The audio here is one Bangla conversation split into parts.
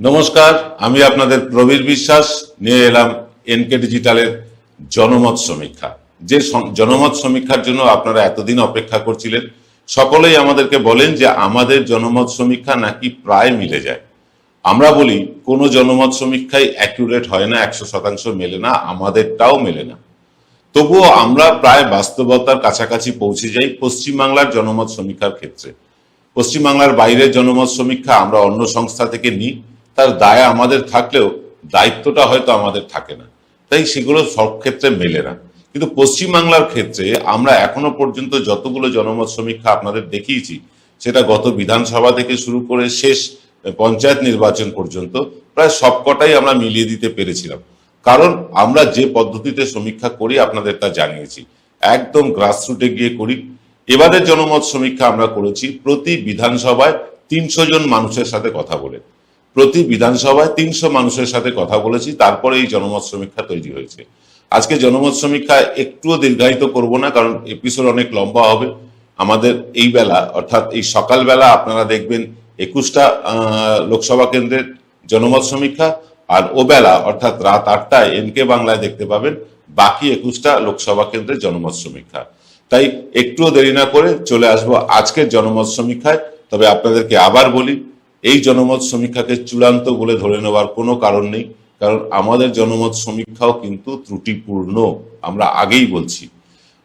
নমস্কার, আমি আপনাদের প্রবীর বিশ্বাস নিয়ে এলাম এনকে ডিজিটালের জনমত সমীক্ষা। যে জনমত সমীক্ষার জন্য আপনারা এতদিন অপেক্ষা করছিলেন, সকলেই আমাদেরকে বলেন যে আমাদের জনমত সমীক্ষা নাকি প্রায় মিলে যায়। আমরা বলি কোনো জনমত সমীক্ষাই অ্যাকুরেট হয় না, 100% মেলে না, আমাদেরটাও মেলে না। তবুও আমরা প্রায় বাস্তবতার কাছাকাছি পৌঁছে যাই পশ্চিমবাংলার জনমত সমীক্ষার ক্ষেত্রে। পশ্চিমবাংলার বাইরের জনমত সমীক্ষা আমরা অন্য সংস্থা থেকে নিই, তার দায় আমাদের থাকলেও দায়িত্বটা হয়তো আমাদের থাকে না, তাই সেগুলো সব ক্ষেত্রে মেলে না। কিন্তু পশ্চিমবাংলার ক্ষেত্রে আমরা এখনো পর্যন্ত যতগুলো জনমত সমীক্ষা আপনাদের দেখিয়েছি, সেটা গত বিধানসভা থেকে শুরু করে শেষ পঞ্চায়েত নির্বাচন পর্যন্ত প্রায় সবকটাই আমরা মিলিয়ে দিতে পেরেছিলাম। কারণ আমরা যে পদ্ধতিতে সমীক্ষা করি আপনাদের তা জানিয়েছি, একদম গ্রাসরুটে গিয়ে করি। এবারের জনমত সমীক্ষা আমরা করেছি প্রতি বিধানসভায় 300 জন মানুষের সাথে কথা বলে। প্রতি বিধানসভায় 300 মানুষের সাথে কথা বলেছি, তারপরে এই জনমত সমীক্ষা তৈরি হয়েছে। আজকে জনমত সমীক্ষা একটুও দীর্ঘায়িত করব না, কারণ এপিসোড অনেক লম্বা হবে। আমাদের এই বেলা অর্থাৎ এই সকালবেলা আপনারা দেখবেন 21টা লোকসভা কেন্দ্রের জনমত সমীক্ষা, আর ও বেলা অর্থাৎ রাত 8টায় এনকে বাংলায় দেখতে পাবেন বাকি 21টা লোকসভা কেন্দ্রের জনমত সমীক্ষা। তাই একটুও দেরি না করে চলে আসবো আজকের জনমত সমীক্ষায়। তবে আপনাদেরকে আবার বলি, এই জনমত সমীক্ষাকে চূড়ান্ত বলে ধরে নেওয়ার কোনো কারণ নেই, কারণ আমাদের জনমত সমীক্ষাও কিন্তু ত্রুটিপূর্ণ, আমরা আগেই বলছি।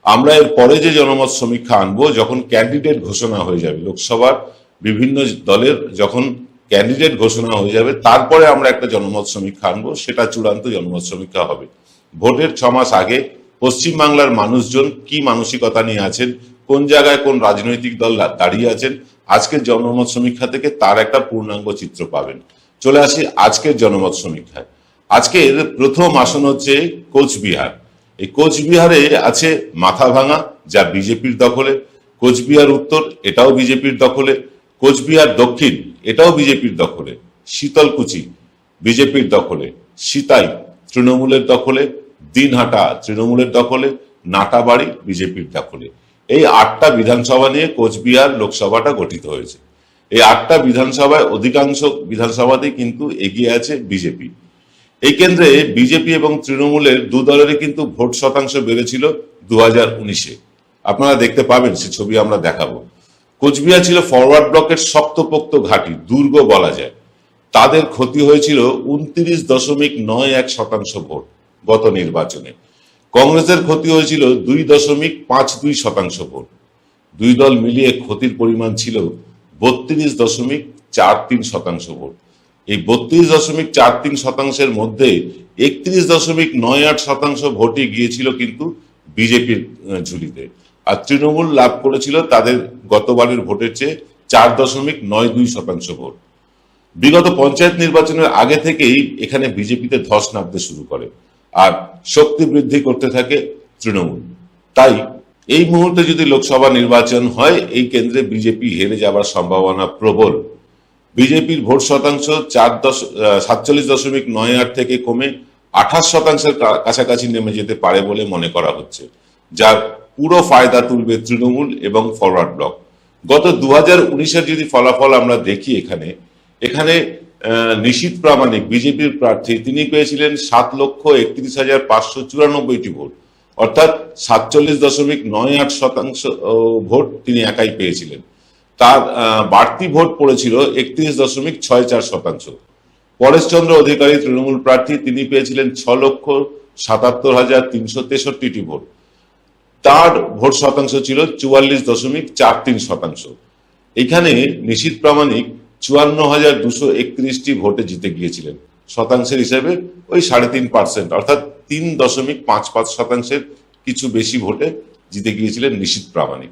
আমরা এর পরে যে জনমত সমীক্ষা আনবো যখন ক্যান্ডিডেট ঘোষণা হয়ে যাবে, লোকসভার বিভিন্ন দলের যখন ক্যান্ডিডেট ঘোষণা হয়ে যাবে, তারপরে আমরা একটা জনমত সমীক্ষা আনবো, সেটা চূড়ান্ত জনমত সমীক্ষা হবে। ভোটের 6 মাস আগে পশ্চিমবাংলার মানুষজন কি মানসিকতা নিয়ে আছেন, কোন জায়গায় কোন রাজনৈতিক দল দাঁড়িয়ে আছেন, আজকের জনমত সমীক্ষা থেকে তার একটা পূর্ণাঙ্গ চিত্র পাবেন। চলে আসি আজকের জনমত সমীক্ষায়। আজকের প্রথম আসন হচ্ছে কোচবিহার। এই কোচবিহারে আছে মাথাভাঙা, যা বিজেপির দখলে। কোচবিহার উত্তর, এটাও বিজেপির দখলে। কোচবিহার দক্ষিণ, এটাও বিজেপির দখলে। শীতলকুচি বিজেপির দখলে। সিতাই তৃণমূলের দখলে। দিনহাটা তৃণমূলের দখলে। নাটাবাড়ি বিজেপির দখলে। এই 8টা বিধানসভা নিয়ে কোচবিহার লোকসভাটা গঠিত হয়েছে। এই 8টা বিধানসভায় অধিকাংশ বিধানসভাতেই কিন্তু এগিয়ে আছে বিজেপি। এই কেন্দ্রে বিজেপি এবং তৃণমূলের দু দলেরই কিন্তু ভোট শতাংশ বেড়েছিল 2019-এ। আপনারা দেখতে পাবেন, সে ছবি আমরা দেখাবো। কোচবিহার ছিল ফরওয়ার্ড ব্লকের শক্তপোক্ত ঘাঁটি, দুর্গ বলা যায়। তাদের ক্ষতি হয়েছিল 29.91% ভোট গত নির্বাচনে। কংগ্রেসের ক্ষতি হয়েছিল 2.52% ভোট। দুই দল মিলিয়ে ক্ষতির পরিমাণ ছিল 32.43% ভোট। এই 32.43%-এর মধ্যে 31.98% ভোটই গিয়েছিল কিন্তু বিজেপির ঝুলিতে, আর তৃণমূল লাভ করেছিল তাদের গতবারের ভোটের চেয়ে 4.92% ভোট। বিগত পঞ্চায়েত নির্বাচনের আগে থেকেই এখানে বিজেপিতে ধস নামতে শুরু করে, আর শক্তি বৃদ্ধি করতে থাকে তৃণমূল। তাই এই মুহূর্তে যদি লোকসভা নির্বাচন হয়, এই কেন্দ্রে বিজেপি হেরে যাবার সম্ভাবনা প্রবল। বিজেপির ভোট শতাংশ 47.98 থেকে কমে 28%-এর কাছাকাছি নেমে যেতে পারে বলে মনে করা হচ্ছে, যার পুরো ফায়দা তুলবে তৃণমূল এবং ফরওয়ার্ড ব্লক। গত 2019-এর যদি ফলাফল আমরা দেখি, এখানে নিশীথ প্রামাণিক বিজেপির প্রার্থী, তিনি পেয়েছিলেন 7,31,594টি ভোট, অর্থাৎ 47.98% ভোট তিনি একাই পেয়েছিলেন। তার বাড়তি ভোট পড়েছিল 31.64%। পরেশচন্দ্র অধিকারী তৃণমূল প্রার্থী, তিনি পেয়েছিলেন 6,77,363টি ভোট। তার ভোট শতাংশ ছিল 44.43%। এখানে নিশীথ প্রামাণিক 54,231টি ভোটে জিতে গিয়েছিলেন, শতাংশের হিসেবে ওই 3.5%, অর্থাৎ 3.55%-এর কিছু বেশি ভোটে জিতে গিয়েছিলেন নিশীথ প্রামাণিক।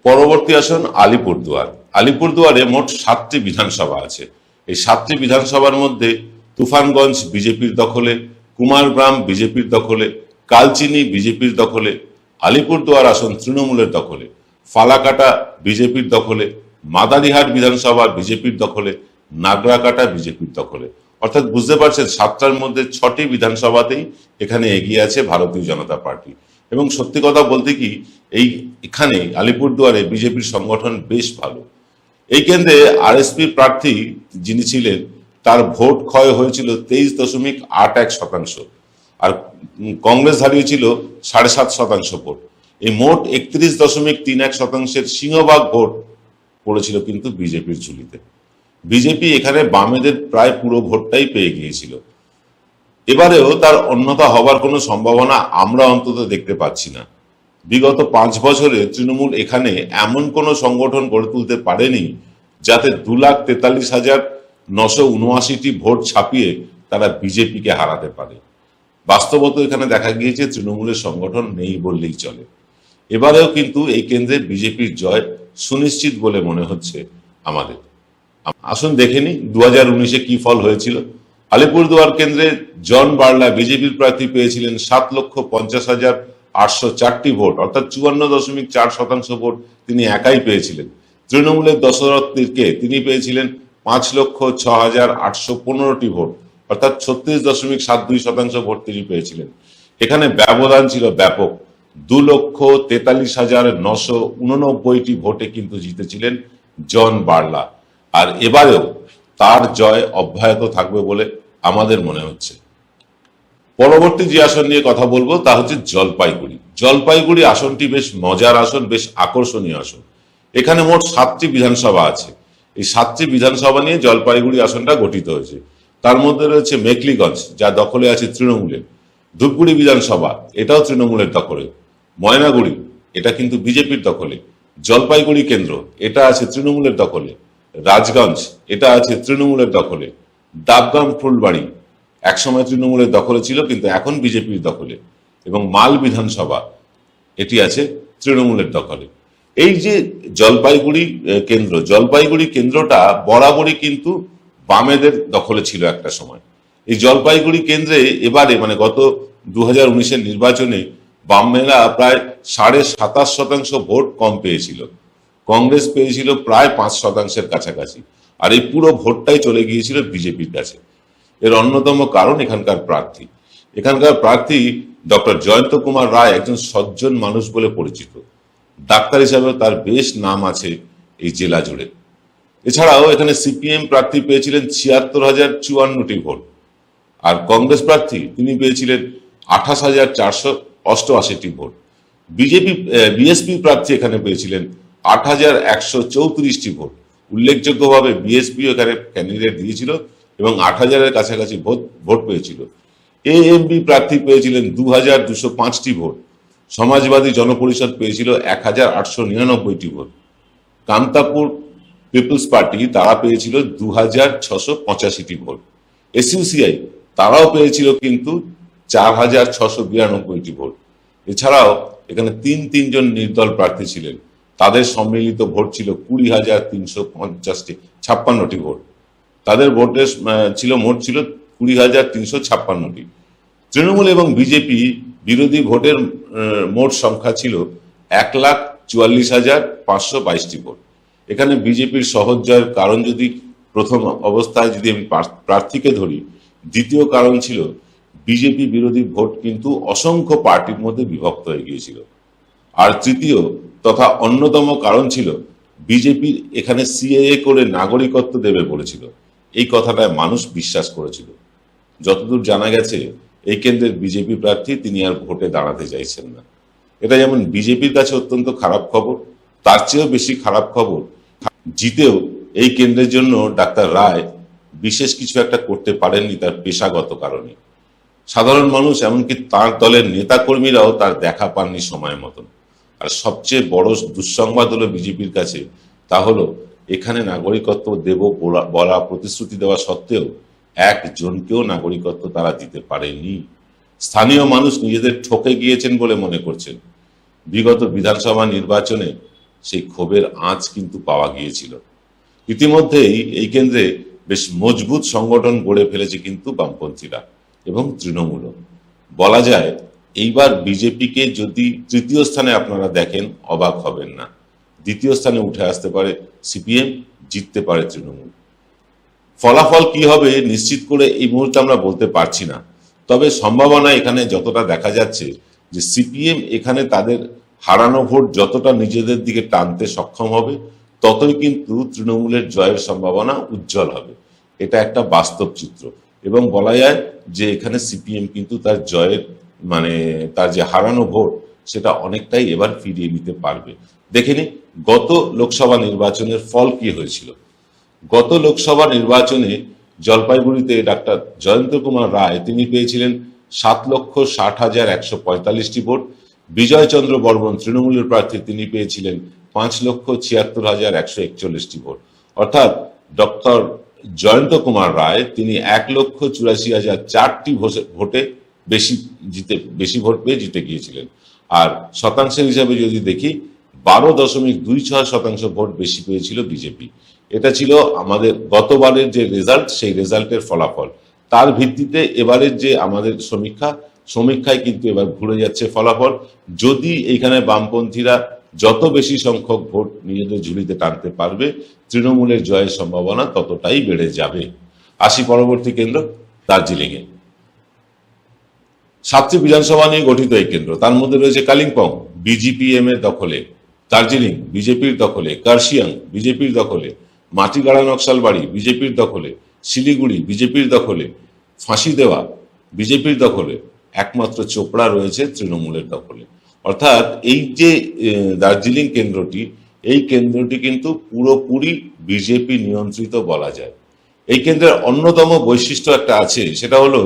পরবর্তী আসন আলিপুরদুয়ার। আলিপুরদুয়ারে মোট 7টি বিধানসভা আছে। এই 7টি বিধানসভার মধ্যে তুফানগঞ্জ বিজেপির দখলে, কুমারগ্রাম বিজেপির দখলে, কালচিনি বিজেপির দখলে, আলিপুরদুয়ার আসন তৃণমূলের দখলে, ফালাকাটা বিজেপির দখলে, মাদারিহাট বিধানসভা বিজেপির দখলে, নাগরাকাটা বিজেপির দখলে। অর্থাৎ বুঝতে পারছেন, 7টার মধ্যে 6টি বিধানসভাতেই এখানে এগিয়ে আছে ভারতীয় জনতা পার্টি। এবং সত্যি কথা বলতে কি, এখানে আলিপুরদুয়ারে বিজেপির সংগঠন বেশ ভালো। এই কেন্দ্রে আরএসপি প্রার্থী যিনি ছিলেন, তার ভোট ক্ষয় হয়েছিল 23.81%, আর কংগ্রেস হারিয়েছিল 7.5% ভোট। এই মোট 31.31% সিংহভাগ ভোট পড়েছিল কিন্তু বিজেপির ঝুলিতে। বিজেপি এখানে বামেদের প্রায় পুরো ভোটটাই পেয়ে গিয়েছিল। এবারেও তার অন্যথা হবার কোনো সম্ভাবনা আমরা অন্তত দেখতে পাচ্ছি না। বিগত 5 বছরে তৃণমূল এখানে এমন কোনো সংগঠন গড়ে তুলতে পারেনি যাতে 2,43,979টি ভোট ছাপিয়ে তারা বিজেপিকে হারাতে পারে। বাস্তবত এখানে দেখা গিয়েছে তৃণমূলের সংগঠন নেই বললেই চলে। এবারেও কিন্তু এই কেন্দ্রে বিজেপির জয় সুনিশ্চিত বলে মনে হচ্ছে আমাদের। আসুন দেখে নি 2019-এ কি ফল হয়েছিল। আলিপুরদুয়ার কেন্দ্রে জন বার্লা বিজেপির প্রার্থী পেয়েছিলেন 7,50,804টি ভোট, অর্থাৎ 54.4% ভোট তিনি একাই পেয়েছিলেন। তৃণমূলের দশরথ তীরকে তিনি পেয়েছিলেন 5,06,815টি ভোট, অর্থাৎ 36.72% ভোট তিনি পেয়েছিলেন। এখানে ব্যবধান ছিল ব্যাপক, 2,43,989টি ভোটে কিন্তু জিতেছিলেন জন বার্লা। আর এবারেও তার জয় অব্যাহত থাকবে বলে আমাদের মনে হচ্ছে। পরবর্তী যে আসন নিয়ে কথা বলবো তা হচ্ছে জলপাইগুড়ি। জলপাইগুড়ি আসনটি বেশ মজার আসন, বেশ আকর্ষণীয় আসন। এখানে মোট 7টি বিধানসভা আছে। এই 7টি বিধানসভা নিয়ে জলপাইগুড়ি আসনটা গঠিত হয়েছে। তার মধ্যে রয়েছে মেখলিগঞ্জ, যা দখলে আছে তৃণমূলের। ধূপগুড়ি বিধানসভা, এটাও তৃণমূলের দখলে। ময়নাগুড়ি, এটা কিন্তু বিজেপির দখলে। জলপাইগুড়ি কেন্দ্র, এটা আছে তৃণমূলের দখলে। রাজগঞ্জ, এটা আছে তৃণমূলের দখলে। ডাবগ্রাম ফুলবাড়ি একসময় তৃণমূলের দখলে ছিল, কিন্তু এখন বিজেপির দখলে। এবং মাল বিধানসভা, এটি আছে তৃণমূলের দখলে। এই যে জলপাইগুড়ি জলপাইগুড়ি কেন্দ্রটা বরাবরই কিন্তু বামেদের দখলে ছিল একটা সময়। এই জলপাইগুড়ি কেন্দ্রে এবারে মানে গত 2019-এর নির্বাচনে বামেরা প্রায় 27.5% ভোট কম পেয়েছিল। কংগ্রেস পেয়েছিল প্রায় 5%-এর কাছাকাছি, আর এই পুরো ভোটটাই চলে গিয়েছিল বিজেপির কাছে। এর অন্যতম কারণ এখানকার প্রার্থী ডক্টর জয়ন্ত কুমার রায় একজন সজ্জন মানুষ বলে পরিচিত। ডাক্তার হিসাবেও তার বেশ নাম আছে এই জেলা জুড়ে। এছাড়াও এখানে সিপিএম প্রার্থী পেয়েছিলেন 76,054টি ভোট, আর কংগ্রেস প্রার্থী তিনি পেয়েছিলেন 28,488টি ভোট। বিএসপি প্রার্থী এখানে পেয়েছিলেন 8,134টি ভোট। উল্লেখযোগ্যভাবে বিএসপি এখানে ক্যান্ডিডেট দিয়েছিল এবং 8,000-এর কাছাকাছি ভোট পেয়েছিল। এএমপি প্রার্থী পেয়েছিলেন 2,205টি ভোট। সমাজবাদী জনপরিষদ পেয়েছিল 1,899টি ভোট। কামতাপুর পিপলস পার্টি তারা পেয়েছিল 2,685টি ভোট। এসইউসিআই তারাও পেয়েছিল কিন্তু 4,692টি ভোট। এছাড়াও এখানে তিনজন নির্দল প্রার্থী ছিলেন, তাদের সম্মিলিত ভোট ছিল 20,356টি ভোট। তাদের ভোটের মোট ছিল 20,356টি। তৃণমূল এবং বিজেপি বিরোধী ভোটের মোট সংখ্যা ছিল 1,44,522টি ভোট। এখানে বিজেপির সহজ জয়ের কারণ যদি প্রথম অবস্থায় যদি আমি প্রার্থীকে ধরি, দ্বিতীয় কারণ ছিল বিজেপি বিরোধী ভোট কিন্তু অসংখ্য পার্টির মধ্যে বিভক্ত হয়ে গিয়েছিল। আর তৃতীয় তথা অন্যতম কারণ ছিল বিজেপি এখানে সিএএ করে নাগরিকত্ব দেবে বলেছিল। এই কথাটায় মানুষ বিশ্বাস করেছিল। যতদূর জানা গেছে এই কেন্দ্রের বিজেপি প্রার্থী তিনি আর ভোটে দাঁড়াতে চাইছেন না। এটা যেমন বিজেপির কাছে অত্যন্ত খারাপ খবর, তার চেয়েও বেশি খারাপ খবর জিতেও এই কেন্দ্রের জন্য ডাক্তার রায় বিশেষ কিছু একটা করতে পারেননি তার পেশাগত কারণে। সাধারণ মানুষ এমনকি তার দলের নেতাকর্মীরাও তার দেখা পাননি সময় মতন। আর সবচেয়ে বড় দুঃসংবাদ হলো বিজেপির কাছে, তা হলো এখানে নাগরিকত্ব দেব বলা প্রতিশ্রুতি দেওয়া সত্ত্বেও একজনকেও নাগরিকত্ব তারা দিতে পারেনি। স্থানীয় মানুষ নিজেদের ঠকে গিয়েছেন বলে মনে করছেন। বিগত বিধানসভা নির্বাচনে সেই ক্ষোভের আঁচ কিন্তু পাওয়া গিয়েছিল। ইতিমধ্যেই এই কেন্দ্রে বেশ মজবুত সংগঠন গড়ে ফেলেছে কিন্তু বামপন্থীরা এবং তৃণমূলও। বলা যায় এইবার বিজেপিকে যদি তৃতীয় স্থানে আপনারা দেখেন অবাক হবেন না। দ্বিতীয় স্থানে উঠে আসতে পারে সিপিএম, জিততে পারে তৃণমূল। ফলাফল কি হবে নিশ্চিত করে এই মুহূর্তে আমরা বলতে পারছি না, তবে সম্ভাবনা এখানে যতটা দেখা যাচ্ছে যে সিপিএম এখানে তাদের হারানো ভোট যতটা নিজেদের দিকে টানতে সক্ষম হবে, ততই কিন্তু তৃণমূলের জয়ের সম্ভাবনা উজ্জ্বল হবে। এটা একটা বাস্তব চিত্র, এবং বলা যায় যে এখানে সিপিএম কিন্তু তার জয়ের মানে তার যে হারানো ভোট সেটা অনেকটাই এবার ফিরিয়ে নিতে পারবে। দেখে নি গত লোকসভা নির্বাচনের ফল কি হয়েছিল। গত লোকসভা নির্বাচনে জলপাইগুড়িতে ডাক্তার জয়ন্ত কুমার রায় তিনি পেয়েছিলেন 7,60,145টি ভোট। বিজয় চন্দ্র বর্মন তৃণমূলের প্রার্থী তিনি পেয়েছিলেন 5,76,141টি ভোট। অর্থাৎ ডক্টর জয়ন্ত কুমার রায় তিনি 1,84,004টি ভোটে বেশি ভোট পেয়ে জিতে গিয়েছিলেন। আর শতাংশের হিসাবে যদি দেখি 12.26% ভোট বেশি পেয়েছিল বিজেপি। এটা ছিল আমাদের গতবারের যে রেজাল্ট, সেই রেজাল্টের ফলাফল। তার ভিত্তিতে এবারের যে আমাদের সমীক্ষায় কিন্তু এবার ঘুরে যাচ্ছে ফলাফল। যদি এইখানে বামপন্থীরা যত বেশি সংখ্যক ভোট নিজেদের ঝুলিতে টানতে পারবে, তৃণমূলের জয়ের সম্ভাবনা ততটাই বেড়ে যাবে। আসি পরবর্তী কেন্দ্র দার্জিলিংয়ে। 7টি বিধানসভা নিয়ে গঠিত এই কেন্দ্র, তার মধ্যে রয়েছে কালিম্পং বিজিপিএম এর দখলে, দার্জিলিং বিজেপির দখলে, কার্শিয়াং বিজেপির দখলে, মাটিগাড়া নকশালবাড়ি বিজেপির দখলে, শিলিগুড়ি বিজেপির দখলে, ফাঁসি দেওয়া বিজেপির দখলে, একমাত্র চোপড়া রয়েছে তৃণমূলের দখলে। অর্থাৎ এই যে দার্জিলিং কেন্দ্রটি, এই কেন্দ্রটি কিন্তু পুরোপুরি বিজেপি নিয়ন্ত্রিত বলা যায়। এই কেন্দ্রের অন্যতম বৈশিষ্ট্য একটা আছে, সেটা হলো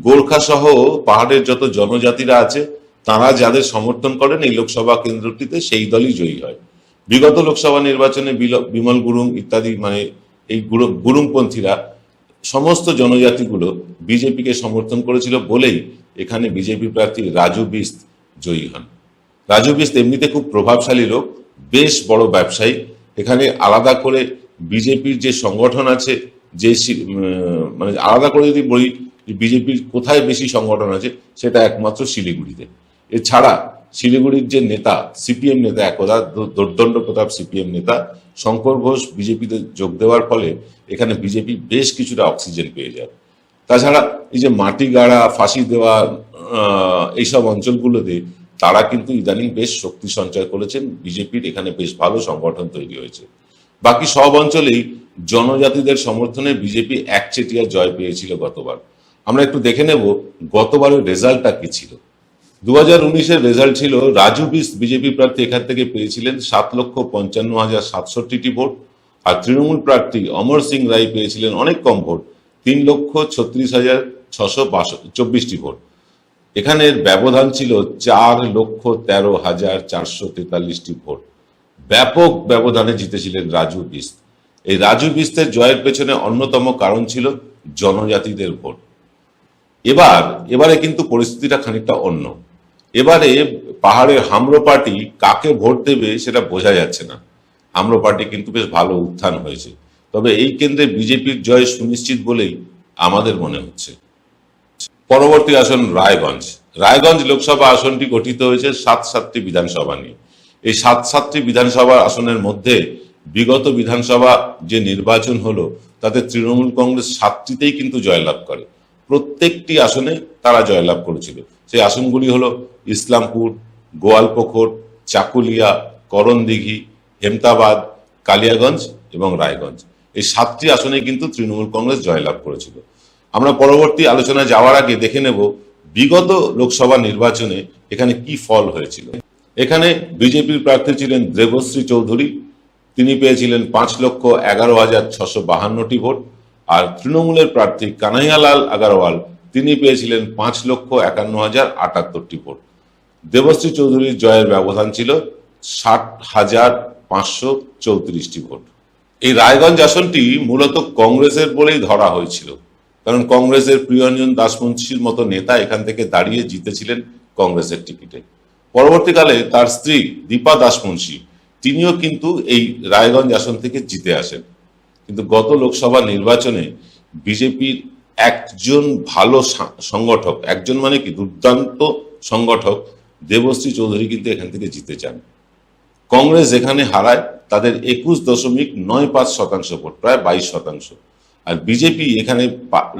গোর্খা সহ পাহাড়ের যত জনজাতিরা আছে তারা যাদের সমর্থন করেন এই লোকসভা কেন্দ্রটিতে, সেই দলই জয়ী হয়। বিগত লোকসভা নির্বাচনে বিমল গুরুং ইত্যাদি মানে এই গুরুংপন্থীরা সমস্ত জনজাতিগুলো বিজেপিকে সমর্থন করেছিল বলেই এখানে বিজেপি প্রার্থী রাজু বিস্ত জয়ী হন। রাজু বিস্ত এমনিতে খুব প্রভাবশালী লোক, বেশ বড় ব্যবসায়ী। এখানে আলাদা করে বিজেপির যে সংগঠন আছে, যে মানে আলাদা করে যদি বলি বিজেপির কোথায় বেশি সংগঠন আছে, সেটা একমাত্র শিলিগুড়িতে। এছাড়া শিলিগুড়ির যে নেতা, সিপিএম নেতা, একদা দুর্দণ্ড প্রতাপ সিপিএম নেতা শঙ্কর ঘোষ বিজেপিতে যোগ দেওয়ার ফলে এখানে বিজেপি বেশ কিছুটা অক্সিজেন পেয়ে যায়। তাছাড়া এই যে মাটিগাড়া, ফাঁসি দেওয়া এইসব অঞ্চলগুলোতে তারা কিন্তু ইদানিং বেশ শক্তি সঞ্চয় করেছেন, বিজেপির এখানে বেশ ভালো সংগঠন তৈরি হয়েছে। বাকি সব অঞ্চলেই জনজাতিদের সমর্থনে বিজেপি একচেটিয়া জয় পেয়েছিল গতবার। আমরা একটু দেখে নেব গতবারের রেজাল্টটা কি ছিল। 2019-এর রেজাল্ট ছিল রাজু বিস্ত বিজেপি প্রার্থী এখান থেকে পেয়েছিলেন 7,55,067টি ভোট, আর তৃণমূল প্রার্থী অমর সিং রায় পেয়েছিলেন অনেক কম ভোট, 3,36,624টি ভোট। এখানের ব্যবধান ছিল 4,13,443টি ভোট। ব্যাপক ব্যবধানে জিতেছিলেন রাজু বিস্ত। এই রাজু বিস্তের জয়ের পেছনে অন্যতম কারণ ছিল জনজাতিদের ভোট। এবারে কিন্তু পরিস্থিতিটা খানিকটা অন্য। এবারে পাহাড়ের হামরো পার্টি কাকে ভোট দেবে সেটা বোঝা যাচ্ছে না। হামরো পার্টি কিন্তু বেশ ভালো উত্থান হয়েছে, তবে এই কেন্দ্রে বিজেপির জয় সুনিশ্চিত বলেই আমাদের মনে হচ্ছে। পরবর্তী আসন রায়গঞ্জ। রায়গঞ্জ লোকসভা আসনটি গঠিত হয়েছে 7টি বিধানসভা নিয়ে। এই 7টি বিধানসভা আসনের মধ্যে বিগত বিধানসভা যে নির্বাচন হলো তাতে তৃণমূল কংগ্রেস 7টিতেই কিন্তু জয়লাভ করে। প্রত্যেকটি আসনে তারা জয়লাভ করেছিল। সেই আসনগুলি হলো ইসলামপুর, গোয়ালপুকুর, চাকুলিয়া, করণদিঘি, হেমতাবাদ, কালিয়াগঞ্জ এবং রায়গঞ্জ। এই 7টি আসনে কিন্তু তৃণমূল কংগ্রেস জয়লাভ করেছিল। আমরা পরবর্তী আলোচনায় যাওয়ার আগে দেখে নেব বিগত লোকসভা নির্বাচনে এখানে কি ফল হয়েছিল। এখানে বিজেপির প্রার্থী ছিলেন দেবশ্রী চৌধুরী, তিনি পেয়েছিলেন 5,11,652টি ভোট। আর তৃণমূলের প্রার্থী কানাইয়ালাল আগরওয়াল তিনি পেয়েছিলেন 5,51,078টি ভোট। দেবশ্রী চৌধুরীর জয়ের ব্যবধান ছিল 60,534টি ভোট। এই রায়গঞ্জ আসনটি মূলত কংগ্রেসের বলেই ধরা হয়েছিল, কারণ কংগ্রেসের প্রিয়রঞ্জন দাসমুন্সির মতো নেতা এখান থেকে দাঁড়িয়ে জিতেছিলেন কংগ্রেসের টিকিটে। পরবর্তীকালে তার স্ত্রী দীপা দাসমুন্সি তিনিও কিন্তু এই রায়গঞ্জ আসন থেকে জিতে আসেন। কিন্তু গত লোকসভা নির্বাচনে বিজেপির একজন ভালো সংগঠক, একজন মানে কি দুর্দান্ত সংগঠক দেবশ্রী চৌধুরী কিন্তু এখান থেকে জিতে যান। কংগ্রেস এখানে হারায় তাদের 21.95% ভোট, প্রায় 22%। আর বিজেপি এখানে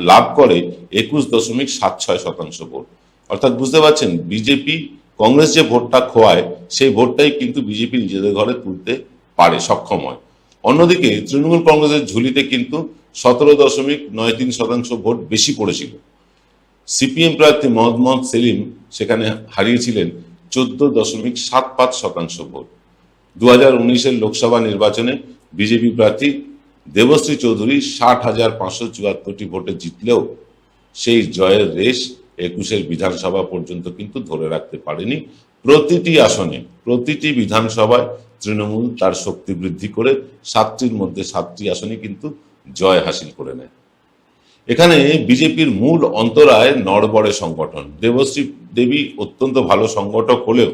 লাভ করে 21.76% ভোট। অর্থাৎ বুঝতে পারছেন বিজেপি কংগ্রেস যে ভোটটা খোয়ায় সেই ভোটটাই কিন্তু বিজেপি নিজেদের ঘরে তুলতে পারে, সক্ষম হয়। অন্যদিকে তৃণমূল কংগ্রেসের ঝুলিতে কিন্তু 17.93% ভোট বেশি পড়েছিল। সিপিএম প্রার্থী মোহাম্মদ সেলিম সেখানে হারিয়েছিলেন 14.75% ভোট। 2019-এর লোকসভা নির্বাচনে বিজেপি প্রার্থী দেবশ্রী চৌধুরী 60,574টি ভোটে জিতলেও সেই জয়ের রেশ 21-এর বিধানসভা পর্যন্ত কিন্তু ধরে রাখতে পারেনি। প্রতিটি আসনে, প্রতিটি বিধানসভায় তৃণমূল তার শক্তি বৃদ্ধি করে 7টির মধ্যে 7টি আসনে কিন্তু জয় হাসিল করে নেয়। এখানে বিজেপির মূল অন্তরায় নড়বড়ে সংগঠন। দেবশ্রী দেবী অত্যন্ত ভালো সংগঠক হলেও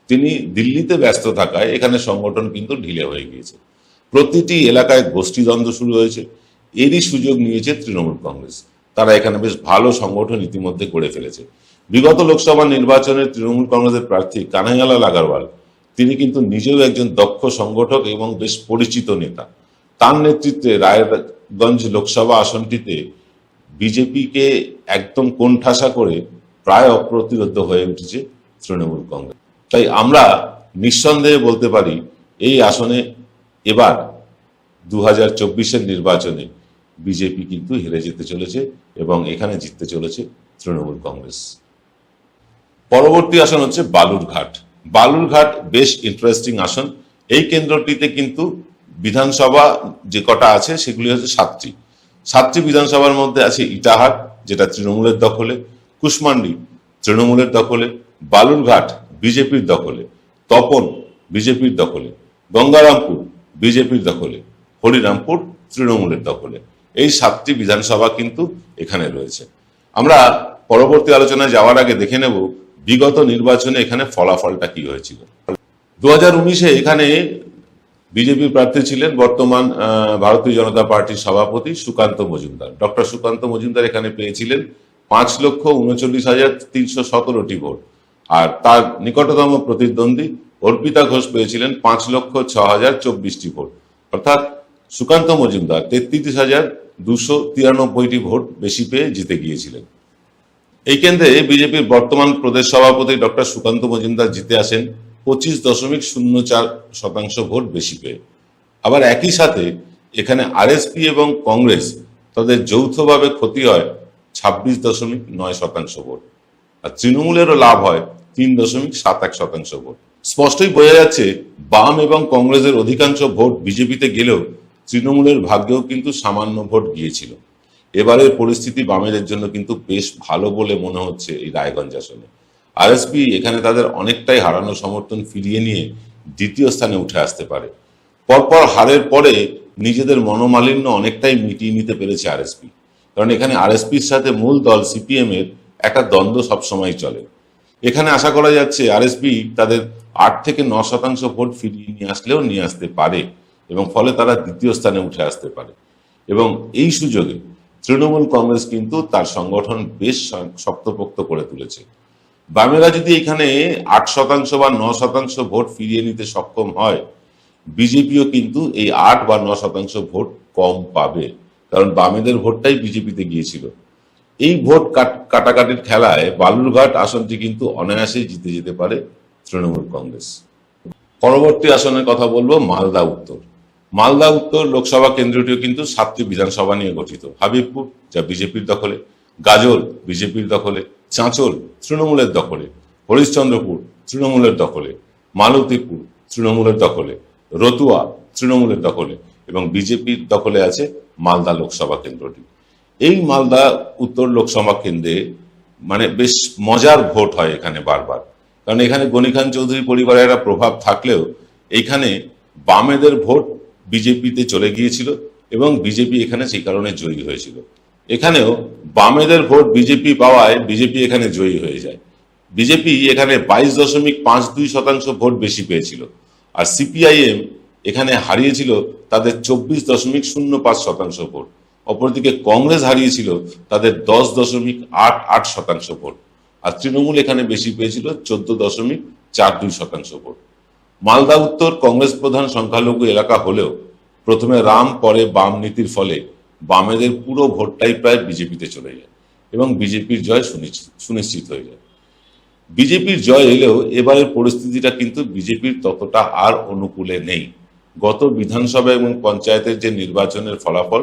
তিনি দিল্লিতে ব্যস্ত থাকায় এখানে সংগঠন কিন্তু ঢিলে হয়ে গিয়েছে। প্রতিটি এলাকায় গোষ্ঠীদ্বন্দ্ব শুরু হয়েছে। এরই সুযোগ নিয়েছে তৃণমূল কংগ্রেস। তারা এখানে বেশ ভালো সংগঠন ইতিমধ্যে গড়ে ফেলেছে। বিগত লোকসভা নির্বাচনে তৃণমূল কংগ্রেসের প্রার্থী কানাইয়ালাল আগারওয়াল তিনি কিন্তু নিজেও একজন দক্ষ সংগঠক এবং বেশ পরিচিত নেতা। তার নেতৃত্বে রায়গঞ্জ লোকসভা আসনটিতে বিজেপিকে একদম কোণঠাসা করে প্রায় অপ্রতিরোধ্য হয়ে উঠেছে তৃণমূল কংগ্রেস। তাই আমরা নিঃসন্দেহে বলতে পারি এই আসনে এবার 2024-এর নির্বাচনে বিজেপি কিন্তু হেরে যেতে চলেছে এবং এখানে জিততে চলেছে তৃণমূল কংগ্রেস। পরবর্তী আসন হচ্ছে বালুরঘাট। বালুরঘাট বেশ ইন্টারেস্টিং আসন। এই কেন্দ্রটিতে কিন্তু বিধানসভা যে কটা আছে সেগুলি হচ্ছে 7টি বিধানসভার মধ্যে আছে ইটাহার, যেটা তৃণমূলের দখলে, কুশমান্ডি তৃণমূলের দখলে, বালুরঘাট বিজেপির দখলে, তপন বিজেপির দখলে, গঙ্গারামপুর বিজেপির দখলে, হরিরামপুর তৃণমূলের দখলে। এই 7টি বিধানসভা কিন্তু এখানে রয়েছে। আমরা পরবর্তী আলোচনায় যাওয়ার আগে দেখে নেব বিগত নির্বাচনে এখানে ফলাফলটা কি হয়েছিল। 2019-এ এখানে বিজেপি প্রার্থী ছিলেন বর্তমান ভারতীয় জনতা পার্টির সভাপতি সুকান্ত মজুমদার। ডক্টর সুকান্ত মজুমদার এখানে পেয়েছিলেন 5,39,317টি ভোট, আর তার নিকটতম প্রতিদ্বন্দ্বী অর্পিতা ঘোষ পেয়েছিলেন 5,06,024টি ভোট। অর্থাৎ সুকান্ত মজুমদার 33,293টি ভোট বেশি পেয়ে জিতে গিয়েছিলেন। এই কেন্দ্রে বিজেপির বর্তমান প্রদেশ সভাপতি ডক্টর সুকান্ত মজুমদার জিতে আসেন 25.04% ভোট বেশি পেয়ে। আবার একই সাথে এখানে আরএসপি এবং কংগ্রেস তাদের যৌথভাবে ক্ষতি হয় 26.9% ভোট, আর তৃণমূলেরও লাভ হয় 3.71% ভোট। স্পষ্টই বোঝা যাচ্ছে বাম এবং কংগ্রেসের অধিকাংশ ভোট বিজেপিতে গেলেও তৃণমূলের ভাগ্যেও কিন্তু সামান্য ভোট গিয়েছিল। এবারের পরিস্থিতি বামেদের জন্য কিন্তু বেশ ভালো বলে মনে হচ্ছে এই রায়গঞ্জ আসনে। আরএসপি এখানে তাদের অনেকটাই হারানো সমর্থন ফিরিয়ে নিয়ে দ্বিতীয় স্থানে উঠে আসতে পারে। পরপর হারের পরে নিজেদের মনোমালিন্য অনেকটাই মিটিয়ে নিতে পেরেছে আরএসপি, কারণ এখানে আরএসপির সাথে মূল দল সিপিএম এর একটা দ্বন্দ্ব সবসময় চলে। এখানে আশা করা যাচ্ছে আরএসপি তাদের 8-9% ভোট ফিরিয়ে নিয়ে আসলেও নিয়ে আসতে পারে এবং ফলে তারা দ্বিতীয় স্থানে উঠে আসতে পারে। এবং এই সুযোগে তৃণমূল কংগ্রেস কিন্তু তার সংগঠন বেশ শক্তপোক্ত করে তুলেছে। বামেরা যদি এখানে 8% বা 9% ভোট ফিরিয়ে নিতে সক্ষম হয়, বিজেপিও কিন্তু এই 8 বা 9% ভোট কম পাবে, কারণ বামেদের ভোটটাই বিজেপিতে গিয়েছিল। এই ভোট কাটাকাটির খেলায় বালুরঘাট আসনটি কিন্তু অনায়াসেই জিতে যেতে পারে তৃণমূল কংগ্রেস। পরবর্তী আসনের কথা বলবো মালদা উত্তর। মালদা উত্তর লোকসভা কেন্দ্রটিও কিন্তু 7টি বিধানসভা নিয়ে গঠিত। হাবিবপুর যা বিজেপির দখলে, গাজল বিজেপির দখলে, চাঁচল তৃণমূলের দখলে, হরিশ্চন্দ্রপুর তৃণমূলের দখলে, মালতীপুর তৃণমূলের দখলে, রতুয়া তৃণমূলের দখলে এবং বিজেপির দখলে আছে মালদা লোকসভা কেন্দ্রটি। এই মালদা উত্তর লোকসভা কেন্দ্রে মানে বেশ মজার ভোট হয় এখানে বারবার, কারণ এখানে গনি খান চৌধুরী পরিবারের একটা প্রভাব থাকলেও এইখানে বামেদের ভোট বিজেপিতে চলে গিয়েছিল এবং বিজেপি এখানে সেই কারণে জয়ী হয়েছিল। এখানেও বামেদের ভোট বিজেপি পাওয়ায় বিজেপি এখানে জয়ী হয়ে যায়। বিজেপি এখানে 22.52% ভোট বেশি পেয়েছিল, আর সিপিআইএম এখানে হারিয়েছিল তাদের 24.05% ভোট। অপরদিকে কংগ্রেস হারিয়েছিল তাদের 10.88% ভোট, আর তৃণমূল এখানে বেশি পেয়েছিল 14.42% ভোট। মালদা উত্তর কংগ্রেস প্রধান সংখ্যালঘু এলাকা হলেও প্রথমে রাম পরে বাম নীতির ফলে বামেদের পুরো ভোটটাই প্রায় বিজেপিতে চলে যায় এবং বিজেপির জয় সুনিশ্চিত হয়ে যায়। বিজেপির জয় এলেও এবারের পরিস্থিতিটা কিন্তু বিজেপির ততটা আর অনুকূলে নেই। গত বিধানসভা এবং পঞ্চায়েতের যে নির্বাচনের ফলাফল